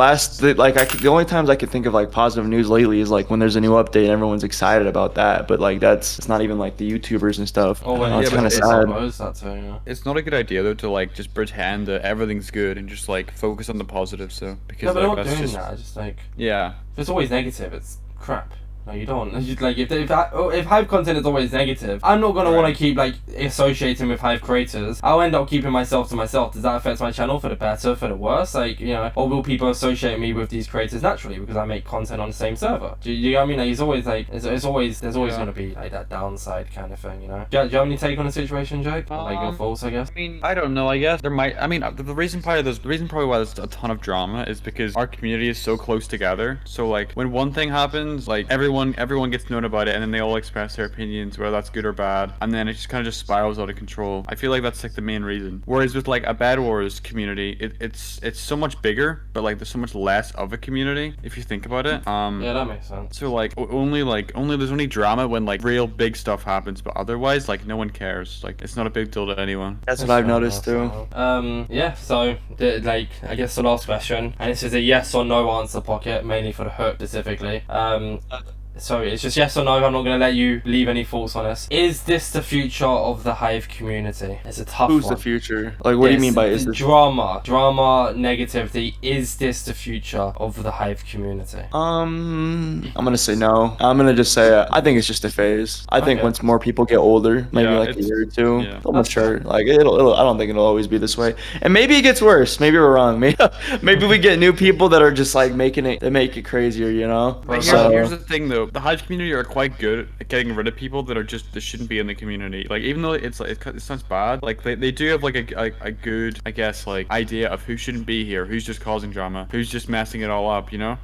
only times I could think of like positive news lately is like when there's a new update and everyone's excited about that. But like it's not even like the YouTubers and stuff. Oh, well, It's yeah, kind of but sad. that too, yeah. It's not a good idea though to like just pretend that everything's good and just like focus on the positive. So because No, but I'm like not that's doing just that. Just like, yeah. if it's always negative, it's crap. No, you don't. Like if Hive content is always negative, I'm not gonna want to keep like associating with Hive creators. I'll end up keeping myself to myself. Does that affect my channel for the better, for the worse? Like, you know, or will people associate me with these creators naturally because I make content on the same server? Do you know what I mean? Like, it's always like there's always gonna be like that downside kind of thing, you know. Do you have any take on the situation, Jake? Like your thoughts, I guess. I mean, I don't know. I guess there might. I mean, the reason probably why there's a ton of drama is because our community is so close together. So like when one thing happens, like everyone gets known about it, and then they all express their opinions, whether that's good or bad, and then it just kind of just spirals out of control. I feel like that's like the main reason. Whereas with like a Bed Wars community, it's so much bigger, but like there's so much less of a community if you think about it. Yeah, that makes sense. So like there's only drama when like real big stuff happens, but otherwise like no one cares. Like it's not a big deal to anyone. That's what I've noticed too. Yeah. So like I guess the last question, and this is a yes or no answer, Pocket, mainly for the hook specifically. So it's just yes or no. I'm not going to let you leave any thoughts on this. Is this the future of the Hive community? It's a tough one. Who's the future? Like, what do you mean by is this? Drama, negativity. Is this the future of the Hive community? I'm gonna say no. I'm gonna just say I think it's just a phase. I think Okay. once more people get older, maybe Yeah, like a year or two, yeah. they'll mature. Like it'll. I don't think it'll always be this way. And maybe it gets worse. Maybe we're wrong. Maybe we get new people that are just like making it. They make it crazier, you know. But here's the thing though, the Hive community are quite good at getting rid of people that shouldn't be in the community. Like even though it sounds bad, like they do have like a good, I guess, like idea of who shouldn't be here, who's just causing drama, who's just messing it all up, you know?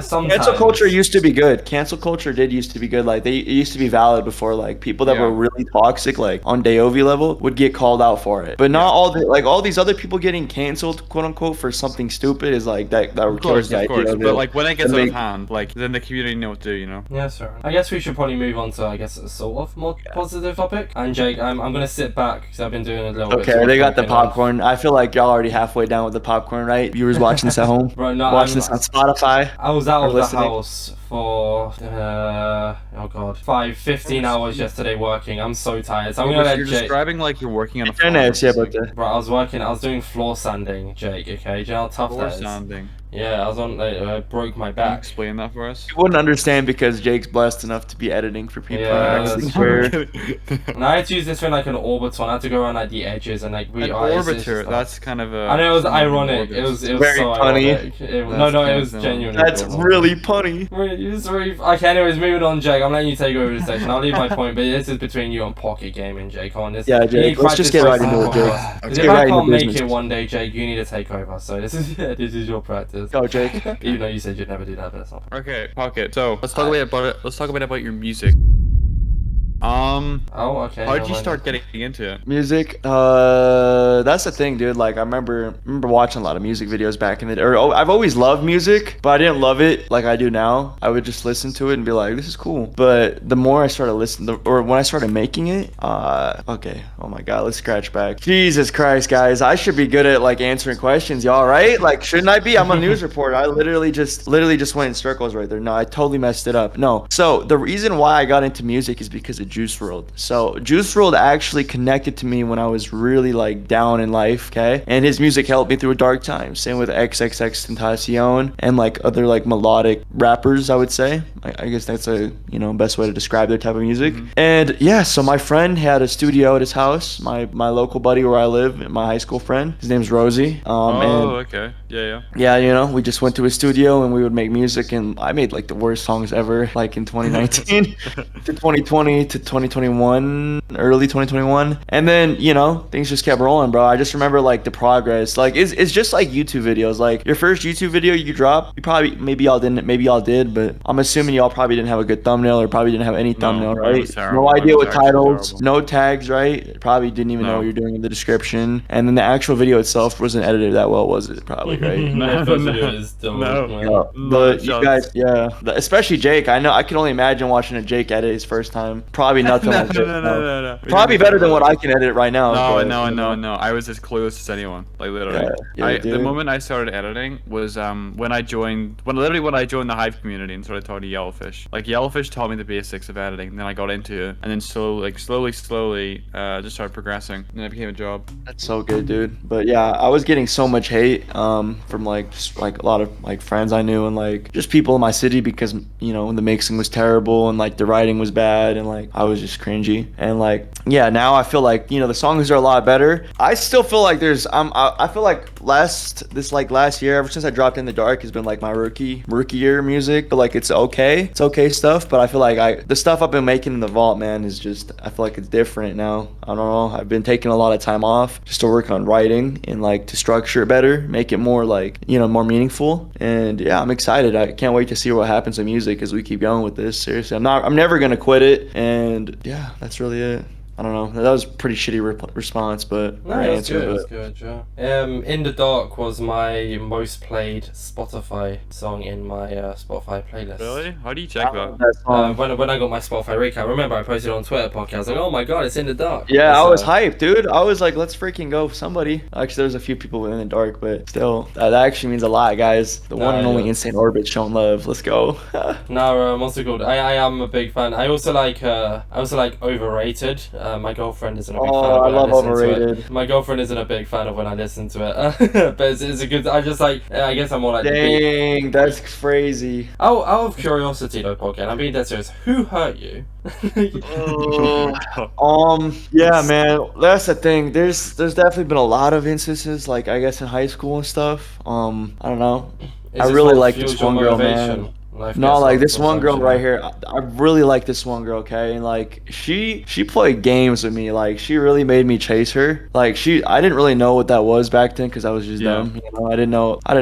Sometimes. Cancel culture used to be good. Cancel culture did used to be good. Like it used to be valid before. Like people that were really toxic, like on Daovi level, would get called out for it. But not all these other people getting canceled, quote unquote, for something stupid is like that. Of course, the idea of but it. like when it gets out of hand, like then the community know what to do, you know? Yeah, sure. I guess we should probably move on to, I guess, a sort of more positive topic. And Jake, I'm gonna sit back because I've been doing a little bit. Okay, they got the popcorn. I feel like y'all already halfway down with the popcorn, right? Viewers watching this at home, Right, no, watching this on Spotify. I was out of the listening. house for 15 hours yesterday working. I'm so tired. So I'm gonna let You're Jake. describing like you're working on a farm. Fairness, yeah, but Bro, I was doing floor sanding, Jake. Okay, do you know how tough floor that is? sanding. Yeah, I was on. I broke my Can you back. explain that for us? you wouldn't understand because Jake's blessed enough to be editing for people. Yeah, Actually, that's where- true. And I had to use this thing like an orbital. And I had to go around like the edges and like An it's orbiter, just, that's kind of a... I know it was ironic. It was Very so funny. ironic. No, it was genuinely. That's cool. really punny. Okay, anyways, moving on, Jake. I'm letting you take over the section. I'll leave my point, but this is between you and Pocket Gaming, Jake. On this. Yeah, you Jake, need let's just practice get right for into it, this Jake. podcast. Let's If get I right into can't make business. it one day, Jake, you need to take over. So this is your practice. Go, Jake. Even though you said you'd never do that, but that's not. Okay, Pocket. So let's talk a bit about your music. Oh, okay. How'd never you mind. start getting into it? Music, that's the thing, dude. Like, I remember watching a lot of music videos back in the day. I've always loved music, but I didn't love it like I do now. I would just listen to it and be like, this is cool. But the more I started listening, or when I started making it, okay. Oh my God, let's scratch back. Jesus Christ, guys. I should be good at like answering questions, y'all, right? Like, shouldn't I be? I'm a news reporter. I literally just went in circles right there. No, I totally messed it up. No. So the reason why I got into music is because of Juice World. So Juice World actually connected to me when I was really like down in life, okay? And his music helped me through a dark time. Same with XXX and like other like melodic rappers, I would say. I guess that's a, you know, best way to describe their type of music. And yeah, so my friend had a studio at his house, my local buddy where I live, my high school friend. His name's Rosie. Okay. Yeah. Yeah, you know, we just went to his studio and we would make music, and I made like the worst songs ever, like in 2019 to 2020 to 2021, early 2021. And then, you know, things just kept rolling, bro. I just remember like the progress. Like it's just like YouTube videos. Like your first YouTube video you drop, you probably, maybe y'all didn't, maybe y'all did, but I'm assuming y'all probably didn't have a good thumbnail or probably didn't have any thumbnail, mine right? was terrible. No idea Mine was what actually titles, terrible. no tags, right? Probably didn't even know No. what you're doing in the description. And then the actual video itself wasn't edited that well, was it? Probably, right? My first video is still No. But you shots. guys, yeah, especially Jake. I know, I can only imagine watching a Jake edit his first time. Probably nothing like this. No. Probably better than what I can edit right now. No, but, no, you know. no. I was as clueless as anyone. Like literally. Yeah, The dude. moment I started editing was when I joined the Hive community and started talking to Yellowfish. Like Yellowfish taught me the basics of editing. Then I got into it, and then slowly, just started progressing. And then it became a job. That's so good, dude. But yeah, I was getting so much hate from like just like a lot of like friends I knew and like just people in my city because, you know, the mixing was terrible and like the writing was bad and like I was just cringy. And like, yeah, now I feel like, you know, the songs are a lot better. I still feel like I feel like last year, ever since I dropped In the Dark, has been like my rookie year music. But like it's okay stuff, but I feel like the stuff I've been making in the vault, man, is just, I feel like it's different now. I don't know, I've been taking a lot of time off just to work on writing and like to structure it better, make it more like, you know, more meaningful. And yeah, I'm excited. I can't wait to see what happens with music as we keep going with this. Seriously, I'm never gonna quit it. And yeah, that's really it. I don't know. That was a pretty shitty response, but No, great that's answer. good. But That's good. Yeah. In the Dark was my most played Spotify song in my Spotify playlist. Really? How do you check that? that song. When I got my Spotify recap, remember I posted on Twitter podcast. I was like, oh my god, it's In the Dark. Yeah, It's, I was hyped, dude. I was like, let's freaking go, somebody. Actually, there's a few people in the dark, but still, that actually means a lot, guys. The one and only yeah. Insane Orbit showing love. Let's go. No, what's it called? I am a big fan. I also like Overrated. My girlfriend isn't a big fan Oh, of I when love listen to Overrated. it. My girlfriend isn't a big fan of when I listen to it. But it's a good. I just like. I guess I'm more like the beat. Dang, that's crazy. Out of curiosity though, podcast. I'm being dead serious. Who hurt you? Yeah, man, that's the thing. There's definitely been a lot of instances, like I guess in high school and stuff. I don't know. Is I this really what like fuels this your one girl, motivation? man. Life No, gets like hard this one girl sometimes, right you know? here. I really like this one girl, okay? And like she played games with me. Like she really made me chase her. Like I didn't really know what that was back then because I was just Yeah. dumb. You know, I didn't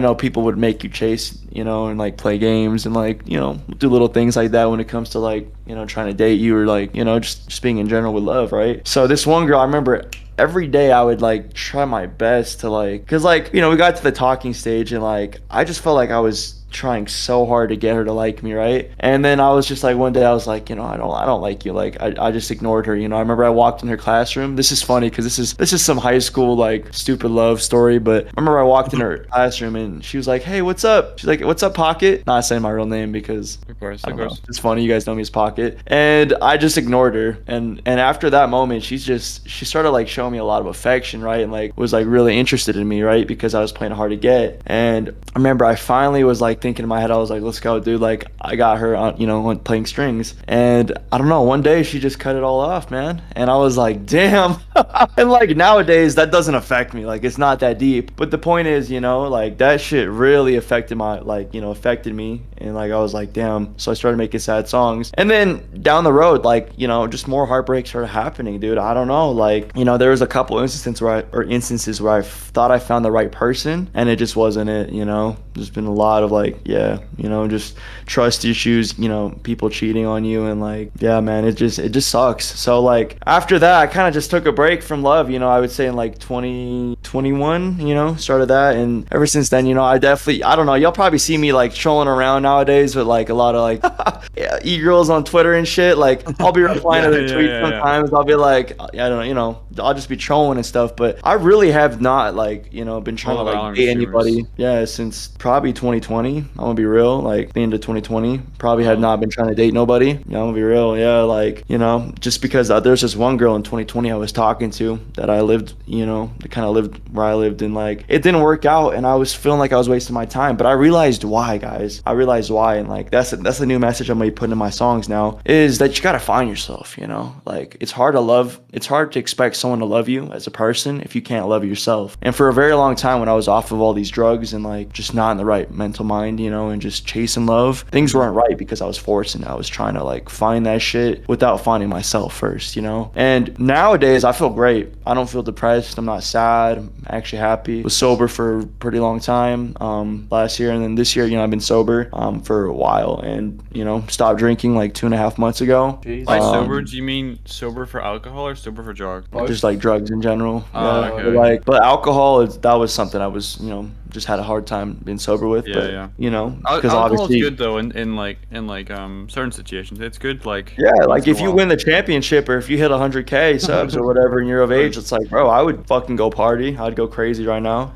know people would make you chase, you know, and like play games and like, you know, do little things like that when it comes to like, you know, trying to date you or like, you know, just being in general with love, right? So this one girl, I remember every day I would like try my best to like, cause like, you know, we got to the talking stage and like I just felt like I was trying so hard to get her to like me, right? And then I was just like, one day I was like, you know, I don't like you. Like I just ignored her. You know, I remember I walked in her classroom. This is funny because this is some high school like stupid love story. But I remember I walked in her classroom and she was like, hey, what's up? She's like, what's up, Pocket? Not saying my real name because Of course, I of don't know. course. It's funny, you guys know me as Pocket. And I just ignored her. And after that moment, she started like showing me a lot of affection, right? And like was like really interested in me, right? Because I was playing hard to get. And I remember I finally was like thinking in my head, I was like, let's go, dude. Like I got her on, you know, on playing strings. And I don't know, one day she just cut it all off, man. And I was like, damn. And like nowadays that doesn't affect me. Like it's not that deep. But the point is, you know, like that shit really affected me. And like I was like, damn. So I started making sad songs. And then down the road, like, you know, just more heartbreaks started happening, dude. I don't know. Like, you know, there was a couple instances where I thought I found the right person and it just wasn't it, you know. There's been a lot of like, yeah, you know, just trust issues, you know, people cheating on you and like, yeah, man, it just sucks. So like after that, I kind of just took a break from love, you know, I would say in like 2021, you know, started that. And ever since then, you know, I don't know, y'all probably see me like trolling around nowadays with like a lot of like yeah, e-girls on Twitter and shit. Like I'll be replying to their tweets sometimes. I'll be like, I don't know, you know, I'll just be trolling and stuff. But I really have not like, you know, been trying to like date anybody. Yeah, since probably 2020, 2020. I'm gonna be real. Like the end of 2020, probably had not been trying to date nobody. Yeah, I'm gonna be real. Yeah, like just because there's this one girl in 2020 I was talking to that I lived, that kind of lived where I lived, and like it didn't work out, and I was feeling like I was wasting my time. But I realized why, guys. I realized why, and like that's the new message I'm gonna be putting in my songs now is that you gotta find yourself. Like it's hard to love. It's hard to expect someone to love you as a person if you can't love yourself. And for a very long time, when I was off of all these drugs and like just not in the right mental mind, and just chasing love, things weren't right because I was forcing it. I was trying to like find that shit without finding myself first, And nowadays I feel great. I don't feel depressed. I'm not sad. I'm actually happy. Was sober for a pretty long time last year, and then this year, I've been sober for a while, and stopped drinking like 2.5 months ago. By sober, do you mean sober for alcohol or sober for drugs? Just like drugs in general. Okay. But alcohol that was something I was just had a hard time being sober with. Yeah. Because alcohol's obviously good though in certain situations. It's good like like if you win the championship or if you hit 100K subs or whatever and you're of age, it's like, bro, I would fucking go party. I'd go crazy right now,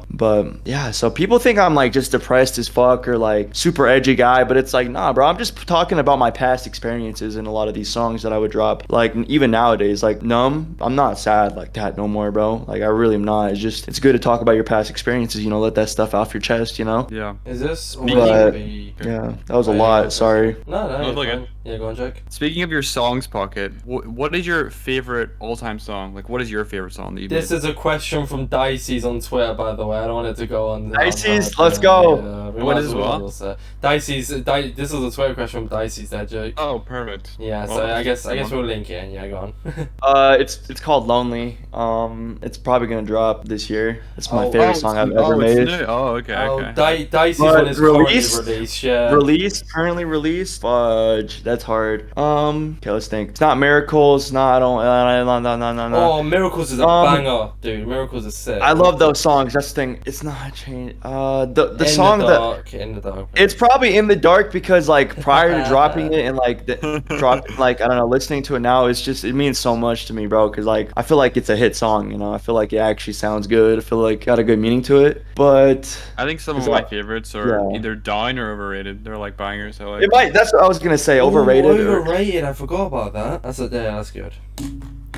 But yeah, so people think I'm like just depressed as fuck or like super edgy guy, but it's like, nah, bro, I'm just talking about my past experiences in a lot of these songs that I would drop. Like even nowadays, like Numb, I'm not sad like that no more, bro. Like I really am not. It's good to talk about your past experiences, let that stuff off your chest, Yeah. Is this yeah, that was a lot. Sorry. No, look fine. Yeah, go on, Jake. Speaking of your songs, Pocket, what is your favorite all-time song? Like, what is your favorite song that you This made? is a question from Dicey's on Twitter, by the way. I don't want it to go on. Dicey's, let's go. What is what? Dicey's. This is a Twitter question from Dicey's there, Jake. Oh, perfect. Yeah, so Well, I guess we'll link it. Yeah, go on. It's called Lonely. It's probably gonna drop this year. It's my Oh, favorite song I've ever made. Okay. Dicey's But one is currently released? released. Yeah. Currently released. Fudge, that's hard. Okay, let's think. It's not Miracles. No, I don't. No. Oh, Miracles is a banger, dude. Miracles is sick. I love those songs. That's the thing. It's not change. The In song the that. dark, in the dark. It's probably In the Dark because like prior to dropping it and like like I don't know, listening to it now, it means so much to me, bro. Because like I feel like it's a hit song, I feel like it actually sounds good. I feel like it got a good meaning to it. But I think some of my favorites are either down or overrated. They're like bangers. So like it might. That's what I was gonna say. Overrated. Overrated. I forgot about that. That's good.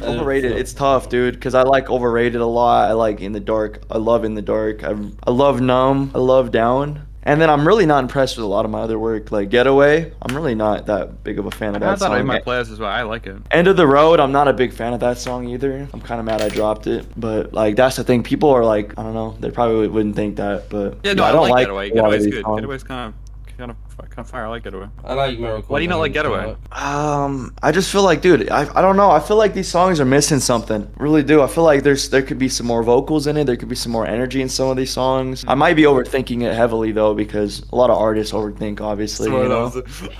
Overrated. It's tough, dude, because I like Overrated a lot. I like In the Dark. I love In the Dark. I love Numb. I love Down. And then I'm really not impressed with a lot of my other work, like Getaway. I'm really not that big of a fan of that song. I have that in my playlist as well. I like it. End of the Road, I'm not a big fan of that song either. I'm kind of mad I dropped it, but like that's the thing. People are like, I don't know, they probably wouldn't think that, but yeah, no, I don't like Getaway. a lot of Getaway's these good. songs. Getaway's kind of fire. I like Getaway. I like Miracle. Why do you not like Getaway? I just feel like, dude, I don't know. I feel like these songs are missing something. Really do. I feel like there could be some more vocals in it. There could be some more energy in some of these songs. I might be overthinking it heavily though, because a lot of artists overthink, obviously.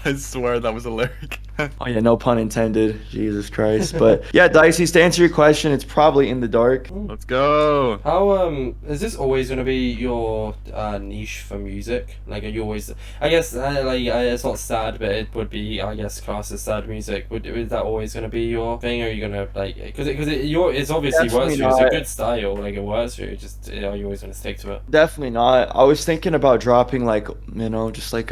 I swear that was a lyric. Oh yeah, no pun intended. Jesus Christ. But yeah, Dicey, to answer your question, it's probably In the Dark. Let's go. How is this always gonna be your niche for music? Like, are you always? I guess it's not sad, but it would be, I guess, classed as sad music. Is that always gonna be your thing? Or are you gonna like because it's obviously Definitely works for you. It's not. a good style. Like it works for you. Just are you always gonna stick to it? Definitely not. I was thinking about dropping like, just like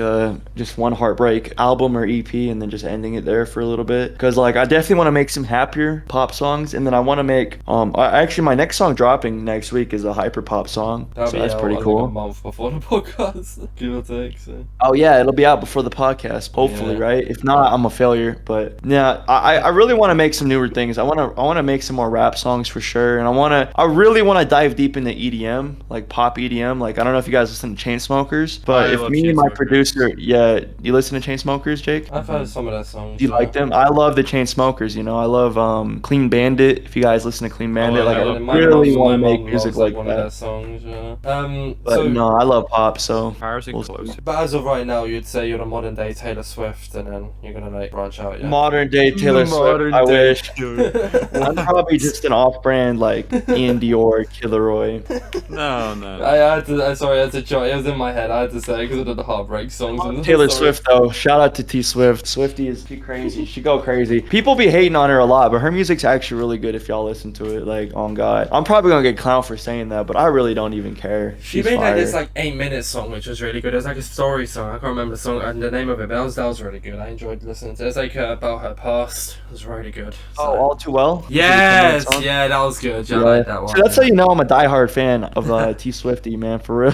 just one heartbreak album or EP and then just ending it there for a little bit. Because like I definitely want to make some happier pop songs, and then I want to make actually my next song dropping next week is a hyper pop song. That'll So be that's out, pretty like, cool. a month before the podcast, give or take. So. Oh yeah, it'll be out before the podcast, hopefully, Yeah. right? If not, I'm a failure. But yeah, I really want to make some newer things. I want to make some more rap songs for sure, and I really want to dive deep into EDM, like pop EDM. Like I don't know if you guys listen to Chainsmokers, but I if love me and my Chainsmokers. producer, yeah, you listen to Chainsmokers, Jake? I've heard some of their songs. Do you like them? I love the Chainsmokers. I love Clean Bandit. If you guys listen to Clean Bandit, Oh, like yeah, I my really mom- want to my make mom music loves, like one of their that. songs. Yeah. But So, no, I love pop, so Piracy We'll close. but as of right now, you'd say you're the modern day Taylor Swift, and then you're gonna like branch out. Yeah. Modern day Taylor Swift. I wish. I'm probably just an off-brand like Ian Dior, Killeroy. No. I had to. Sorry, I had to joke. It was in my head. I had to say because of the heartbreak songs. And Taylor sorry. Swift though. Shout out to T Swift. Swifty is crazy. She go crazy. People be hating on her a lot, but her music's actually really good if y'all listen to it. Like, on God, I'm probably gonna get clowned for saying that, but I really don't even care. She made like this like 8-minute song, which was really good. It was like a story song. I can't remember the song and the name of it, but that was really good. I enjoyed listening to it. It's like about her past. It was really good. So. Oh, All Too Well. Yes, yeah, that was good. Yeah, I like that one. So that's how you know I'm a diehard fan of T Swifty, man, for real.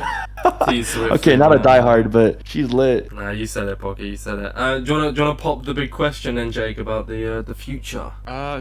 T Swift. Okay, not a diehard, but she's lit. Nah, you said it, Pocky. You said it. Do you wanna pop the big question then, Jake, about the future?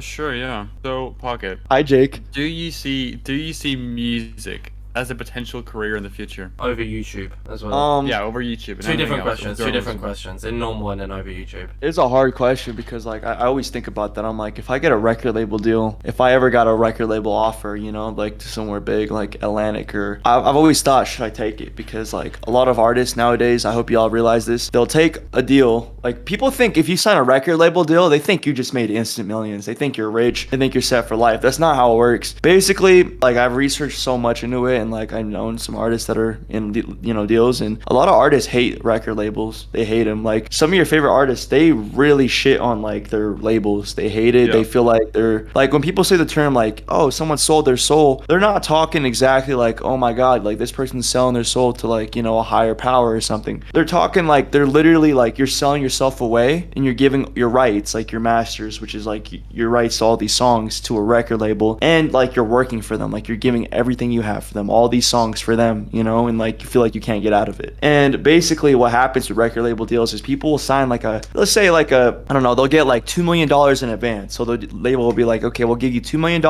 Sure, yeah. So, Pocket, Hi, Jake. do you see music as a potential career in the future? Over YouTube as well. Yeah, over YouTube. And Two different everything else. questions. Two different questions. In normal and then over YouTube. It's a hard question because like I always think about that. I'm like, if I get a record label deal, if I ever got a record label offer, you know, like to somewhere big like Atlantic, or I've always thought, should I take it? Because like a lot of artists nowadays, I hope y'all realize this, they'll take a deal. Like, people think if you sign a record label deal, they think you just made instant millions. They think you're rich. They think you're set for life. That's not how it works. Basically, like, I've researched so much into it, and like I've known some artists that are in deals, and a lot of artists hate record labels. They hate them. Like, some of your favorite artists, they really shit on like their labels. They hate it. Yeah. They feel like they're like, when people say the term like, oh, someone sold their soul, they're not talking exactly like, oh my God, like this person's selling their soul to like, you know, a higher power or something. They're talking like, they're literally like, you're selling yourself away and you're giving your rights, like your masters, which is like your rights to all these songs, to a record label, and like you're working for them. Like, you're giving everything you have for them, all these songs for them, you know, and like you feel like you can't get out of it. And basically what happens with record label deals is people will sign like let's say like I don't know, they'll get like $2 million in advance. So the label will be like, okay, we'll give you $2 million.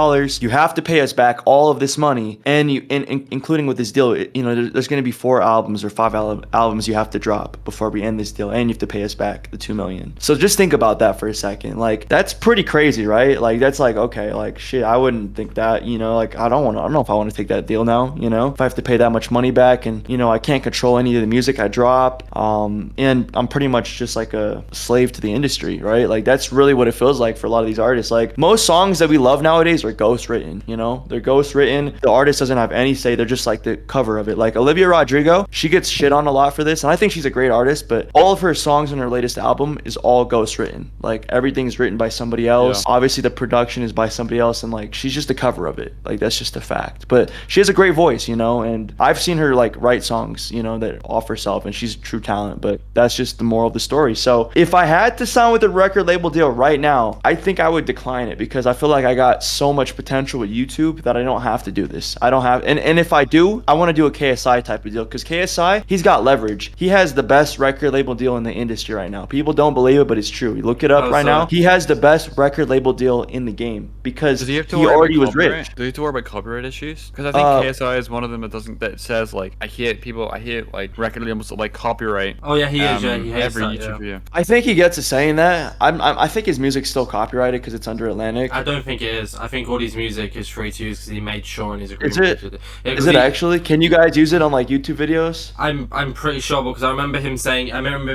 You have to pay us back all of this money, and including with this deal, you know, there's going to be 4 albums or 5 albums you have to drop before we end this deal, and you have to pay us back the $2 million. So just think about that for a second. Like, that's pretty crazy, right? Like, that's like, okay, like shit, I wouldn't think that, you know, like I don't know if I want to take that deal now, you know, if I have to pay that much money back, and you know, I can't control any of the music I drop, and I'm pretty much just like a slave to the industry, right? Like, that's really what it feels like for a lot of these artists. Like, most songs that we love nowadays are ghost written, you know, they're ghost written. The artist doesn't have any say. They're just like the cover of it. Like Olivia Rodrigo, she gets shit on a lot for this, and I think she's a great artist, but all of her songs on her latest album is all ghost written. Like, everything's written by somebody else. Yeah. Obviously the production is by somebody else, and like she's just a cover of it. Like, that's just a fact. But she has a great voice, you know, and I've seen her like write songs, you know, that off herself, and she's true talent. But that's just the moral of the story. So if I had to sign with a record label deal right now, I think I would decline it, because I feel like I got so much potential with YouTube that I don't have to do this. I don't have, and if I do, I want to do a KSI type of deal, because KSI, he's got leverage. He has the best record label deal in the industry right now. People don't believe it, but it's true. You look it up right now. He has the best record label deal in the game, because he already was rich. Do you have to worry about copyright issues? Because I think KSI is one of them that says like, I hate like record labels that like copyright. Oh yeah, he is. Yeah, he hates every that, YouTube video. I think he gets a say in that. I think his music's still copyrighted because it's under Atlantic. I don't think it is. I think all his music is free to use because he made sure in his agreement. Is it actually? Can you guys use it on like YouTube videos? I'm pretty sure, because I remember him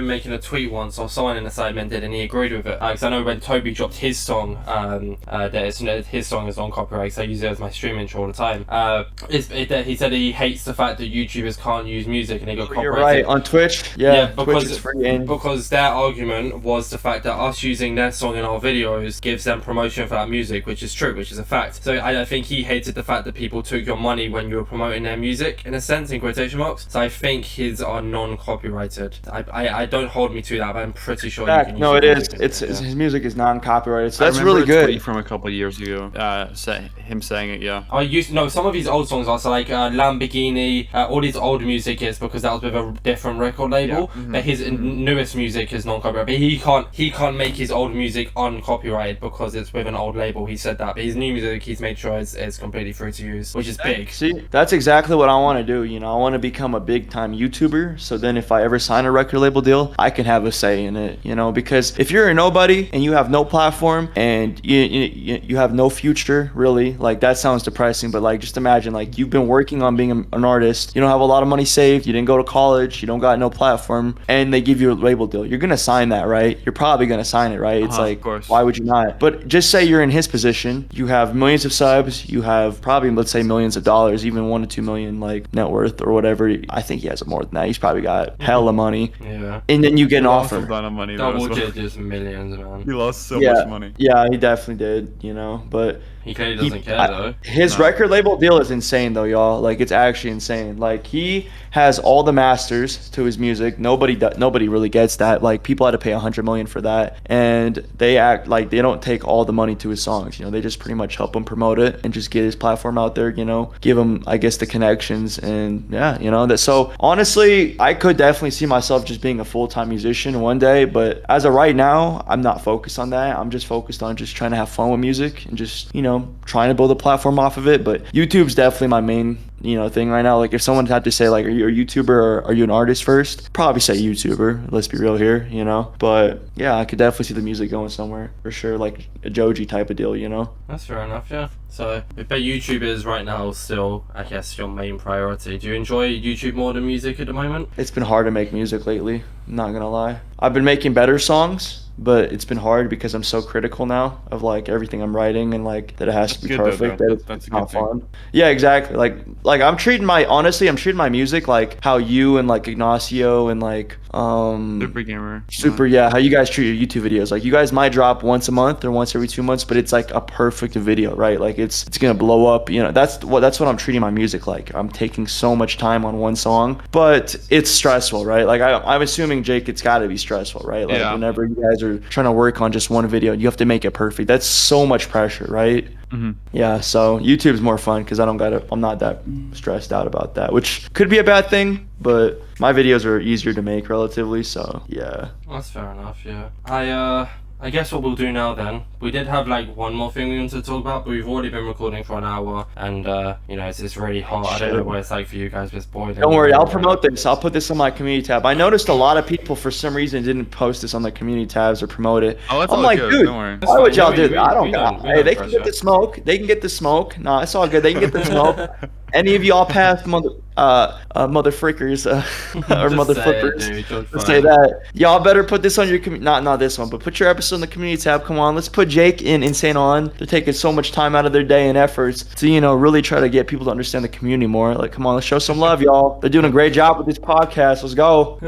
making a tweet once, or someone in the InsideMC did, and he agreed with it. Because I know when Toby dropped his song, his song is on copyright, so I use it as my stream intro all the time. He said he hates the fact that YouTubers can't use music and they got copyrighted. You're right, on Twitch. Yeah, Twitch is free. Because their argument was the fact that us using their song in our videos gives them promotion for that music, which is true, which is a fact. So I think he hated the fact that people took your money when you were promoting their music, in a sense, in quotation marks. So I think his are non-copyrighted. I don't hold me to that, but I'm pretty sure you can use no, it is. Music. His music is non-copyrighted, so that's I remember really good. A tweet from a couple of years ago, him saying it. Yeah. Some of his old songs are like Lamborghini. All his old music is, because that was with a different record label. Yeah. Mm-hmm. But his newest music is non-copyrighted. But he can't make his old music uncopyrighted because it's with an old label. He said that. But his new music, he's made sure is completely free to use, which is big. See, that's exactly what I want to do. You know, I want to become a big-time YouTuber. So then, if I ever sign a record label deal, I can have a say in it. You know, because if you're a nobody and you have no platform and you have no future, really, like, that sounds depressing. But like, just imagine, like, you've been even working on being an artist, you don't have a lot of money saved, you didn't go to college, you don't got no platform, and they give you a label deal, you're gonna sign that, right? You're probably gonna sign it, right? It's Of like, course. why would you not? But just say you're in his position, you have millions of subs, you have probably, let's say, millions of dollars, even 1 to 2 million like net worth or whatever. I think he has more than that. He's probably got hella money. Yeah. And then you get an He lost a offer. ton of money though. Double as well. digits, millions, man. He lost so Yeah, much money. yeah, he definitely did, you know. But He clearly doesn't care though. his No. record label deal is insane though, y'all. Like, it's actually insane. Like, he has all the masters to his music. Nobody really gets that. Like, people had to pay 100 million for that, and they act like they don't take all the money to his songs. You know, they just pretty much help him promote it and just get his platform out there. You know, give him, I guess, the connections, and yeah, you know that. So honestly, I could definitely see myself just being a full-time musician one day, but as of right now, I'm not focused on that. I'm just focused on just trying to have fun with music and just, you know, trying to build a platform off of it. But YouTube's definitely my main, you know, thing right now. Like, if someone had to say, like, are you a YouTuber or are you an artist first? Probably say YouTuber. Let's be real here, you know. But yeah, I could definitely see the music going somewhere for sure, like a Joji type of deal, you know. That's fair enough, yeah. So, but YouTube is right now still, I guess, your main priority. Do you enjoy YouTube more than music at the moment? It's been hard to make music lately. I'm not gonna lie. I've been making better songs, but it's been hard because I'm so critical now of like everything I'm writing, and like that it has to be That's good, though, perfect. though. That it's That's a not good thing. fun. Yeah, exactly. Like I'm treating my music like how you and like Ignacio and like Super gamer. Super, yeah, how you guys treat your YouTube videos. Like, you guys might drop once a month or once every 2 months, but it's like a perfect video, right? Like, it's gonna blow up. You know, that's what I'm treating my music like. I'm taking so much time on one song, but it's stressful, right? Like, I'm assuming, Jake, it's got to be stressful, right? Like, Yeah. whenever you guys are trying to work on just one video, you have to make it perfect. That's so much pressure, right? Mm-hmm. Yeah, so YouTube's more fun because I'm not that stressed out about that, which could be a bad thing, but my videos are easier to make relatively, so yeah. That's fair enough, yeah. I guess what we'll do now then, we did have like one more thing we wanted to talk about, but we've already been recording for an hour, and you know, it's really hot. I don't know what it's like for you guys, but it's boiling. Don't worry, I'll promote this. I'll put this on my community tab. I noticed a lot of people for some reason didn't post this on their community tabs or promote it. Oh, that's I'm all like, good. dude, Don't worry. why would y'all do We- that? I don't we got. don't- we Hey, don't they can get pressure. the smoke. They can get the smoke. No, it's all good. They can get the smoke. Any of y'all past mother frickers or Just mother say it, flippers. dude, just Let's fine. say that. Y'all better put this on your not this one, but put your episode in the community tab. Come on, let's put Jake and Insane on. They're taking so much time out of their day and efforts to, you know, really try to get people to understand the community more. Like, come on, let's show some love, y'all. They're doing a great job with this podcast. Let's go.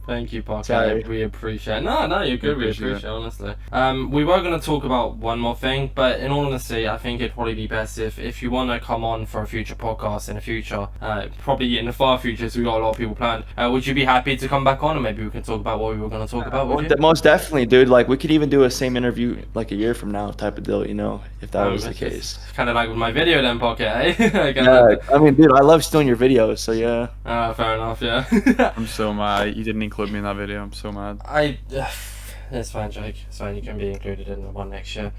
Thank you, Parker. Sorry. We appreciate it. No, you're good. We Appreciate appreciate it, honestly. We were going to talk about one more thing, but in all honesty, I think it'd probably be best if you want to come on for a future podcast in the future, probably in the far future, so we've got a lot of people planned. Would you be happy to come back on, and maybe we can talk about what we were going to talk about with you? Most definitely, dude. Like, we could even do a same interview like a year from now type of deal, you know, if that was the case. Kind of like with my video then, Parker, eh? Yeah, I mean, dude, I love stealing your videos, so yeah. Fair enough, yeah. I'm so mad. You didn't include me in that video. I'm so mad. It's fine, Jake. It's fine. You can be included in the one next year.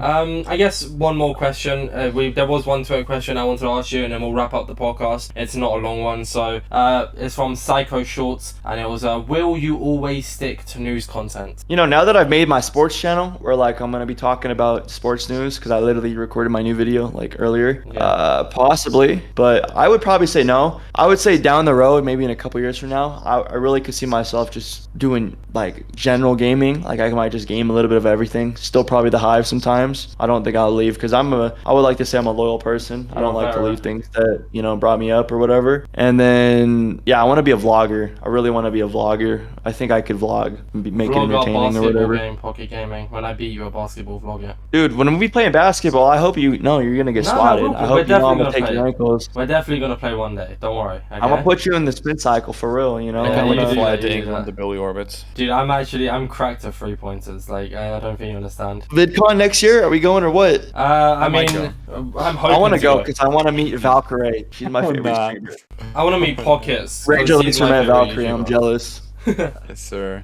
I guess one more question. There was one Twitter question I wanted to ask you, and then we'll wrap up the podcast. It's not a long one, so it's from Psycho Shorts, and it was, will you always stick to news content? You know, now that I've made my sports channel, where like I'm gonna be talking about sports news, because I literally recorded my new video like earlier, Yeah. possibly, but I would probably say no. I would say down the road, maybe in a couple years from now, I really could see myself just doing like general gaming. Like, I might just game a little bit of everything. Still probably the Hive sometimes. I don't think I'll leave because I would like to say I'm a loyal person. I don't like to leave things that, you know, brought me up or whatever. And then, yeah, I want to be a vlogger. I really want to be a vlogger. I think I could vlog and make it Vlog our entertaining or basketball whatever. game, Pocket Gaming. When I beat you, a basketball vlogger. Dude, when we playing basketball, I hope you know you're gonna get No, swatted. we're I hope you know I'm definitely gonna take gonna your play. ankles. We're definitely gonna play one day. Don't worry. Okay? I'm gonna put you in the spin cycle for real. You know. Yeah, I can't you wait to do fly that, to you do England that. to Billy Orbits. Dude, I'm cracked at 3-pointers. Like, I don't think you understand. VidCon next year? Are we going or what? I might mean, go. I'm hoping I want to go go. because I want to meet Valkyrie. She's my favorite nah. streamer. I want to meet Pockets. Rachel because he's thanks for my met favorite Valkyrie. I'm YouTuber. jealous. Yes, sir.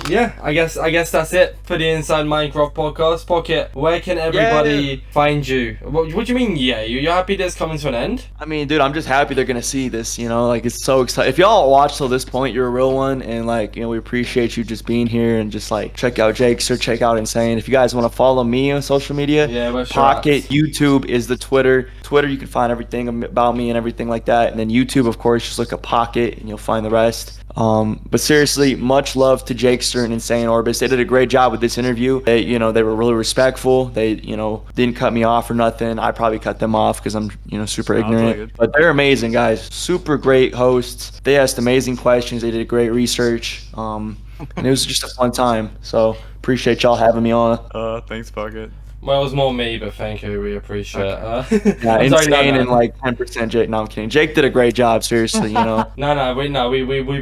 yeah, I guess that's it for the Inside Minecraft podcast. Pocket, where can everybody find you? What do you mean? Yeah, you're happy that it's coming to an end? I mean, dude, I'm just happy they're gonna see this. You know, like it's so exciting. If y'all watch till this point, you're a real one, and like, you know, we appreciate you just being here and just like check out Jake's or check out Insane. If you guys want to follow me on social media, Yeah, where's your Pocket, apps? YouTube is the Twitter. Twitter, you can find everything about me and everything like that. And then YouTube, of course, just look up Pocket and you'll find the rest. But seriously, much love to Jakester and Insane Orbis. They did a great job with this interview. They were really respectful. They, didn't cut me off or nothing. I probably cut them off because I'm, super Sounds ignorant. like it. But they're amazing guys. Super great hosts. They asked amazing questions. They did great research. And it was just a fun time. So appreciate y'all having me on. Thanks, Pocket. Well, it was more me, but thank you. We appreciate it. Yeah, I'm sorry, Insane no. and like 10% Jake. No, I'm kidding. Jake did a great job. Seriously, No, we're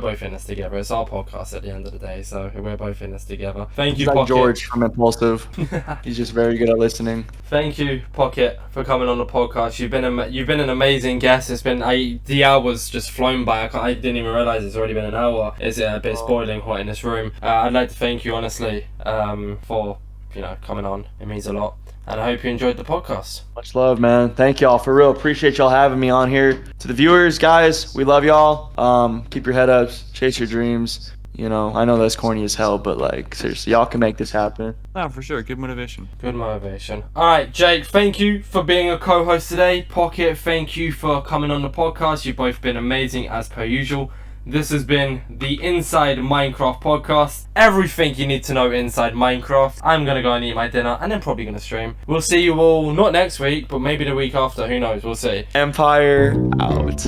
both in this together. It's our podcast at the end of the day, so we're both in this together. Thank you, He's like Pocket. George from Impulsive. He's just very good at listening. Thank you, Pocket, for coming on the podcast. You've been an amazing guest. It's been the hour's just flown by. I didn't even realize it's already been an hour. It's a bit spoiling hot in this room. I'd like to thank you honestly for coming on. It means a lot, and I hope you enjoyed the podcast. Much love, man. Thank y'all for real. Appreciate y'all having me on here. To the viewers, guys, we love y'all. Keep your head up, chase your dreams. I know that's corny as hell, but like seriously, y'all can make this happen. No, for sure. Good motivation. Good motivation. All right, Jake, thank you for being a co-host today. Pocket, thank you for coming on the podcast. You've both been amazing as per usual. This has been the Inside Minecraft podcast. Everything you need to know inside Minecraft. I'm going to go and eat my dinner and then probably going to stream. We'll see you all, not next week, but maybe the week after. Who knows? We'll see. Empire out.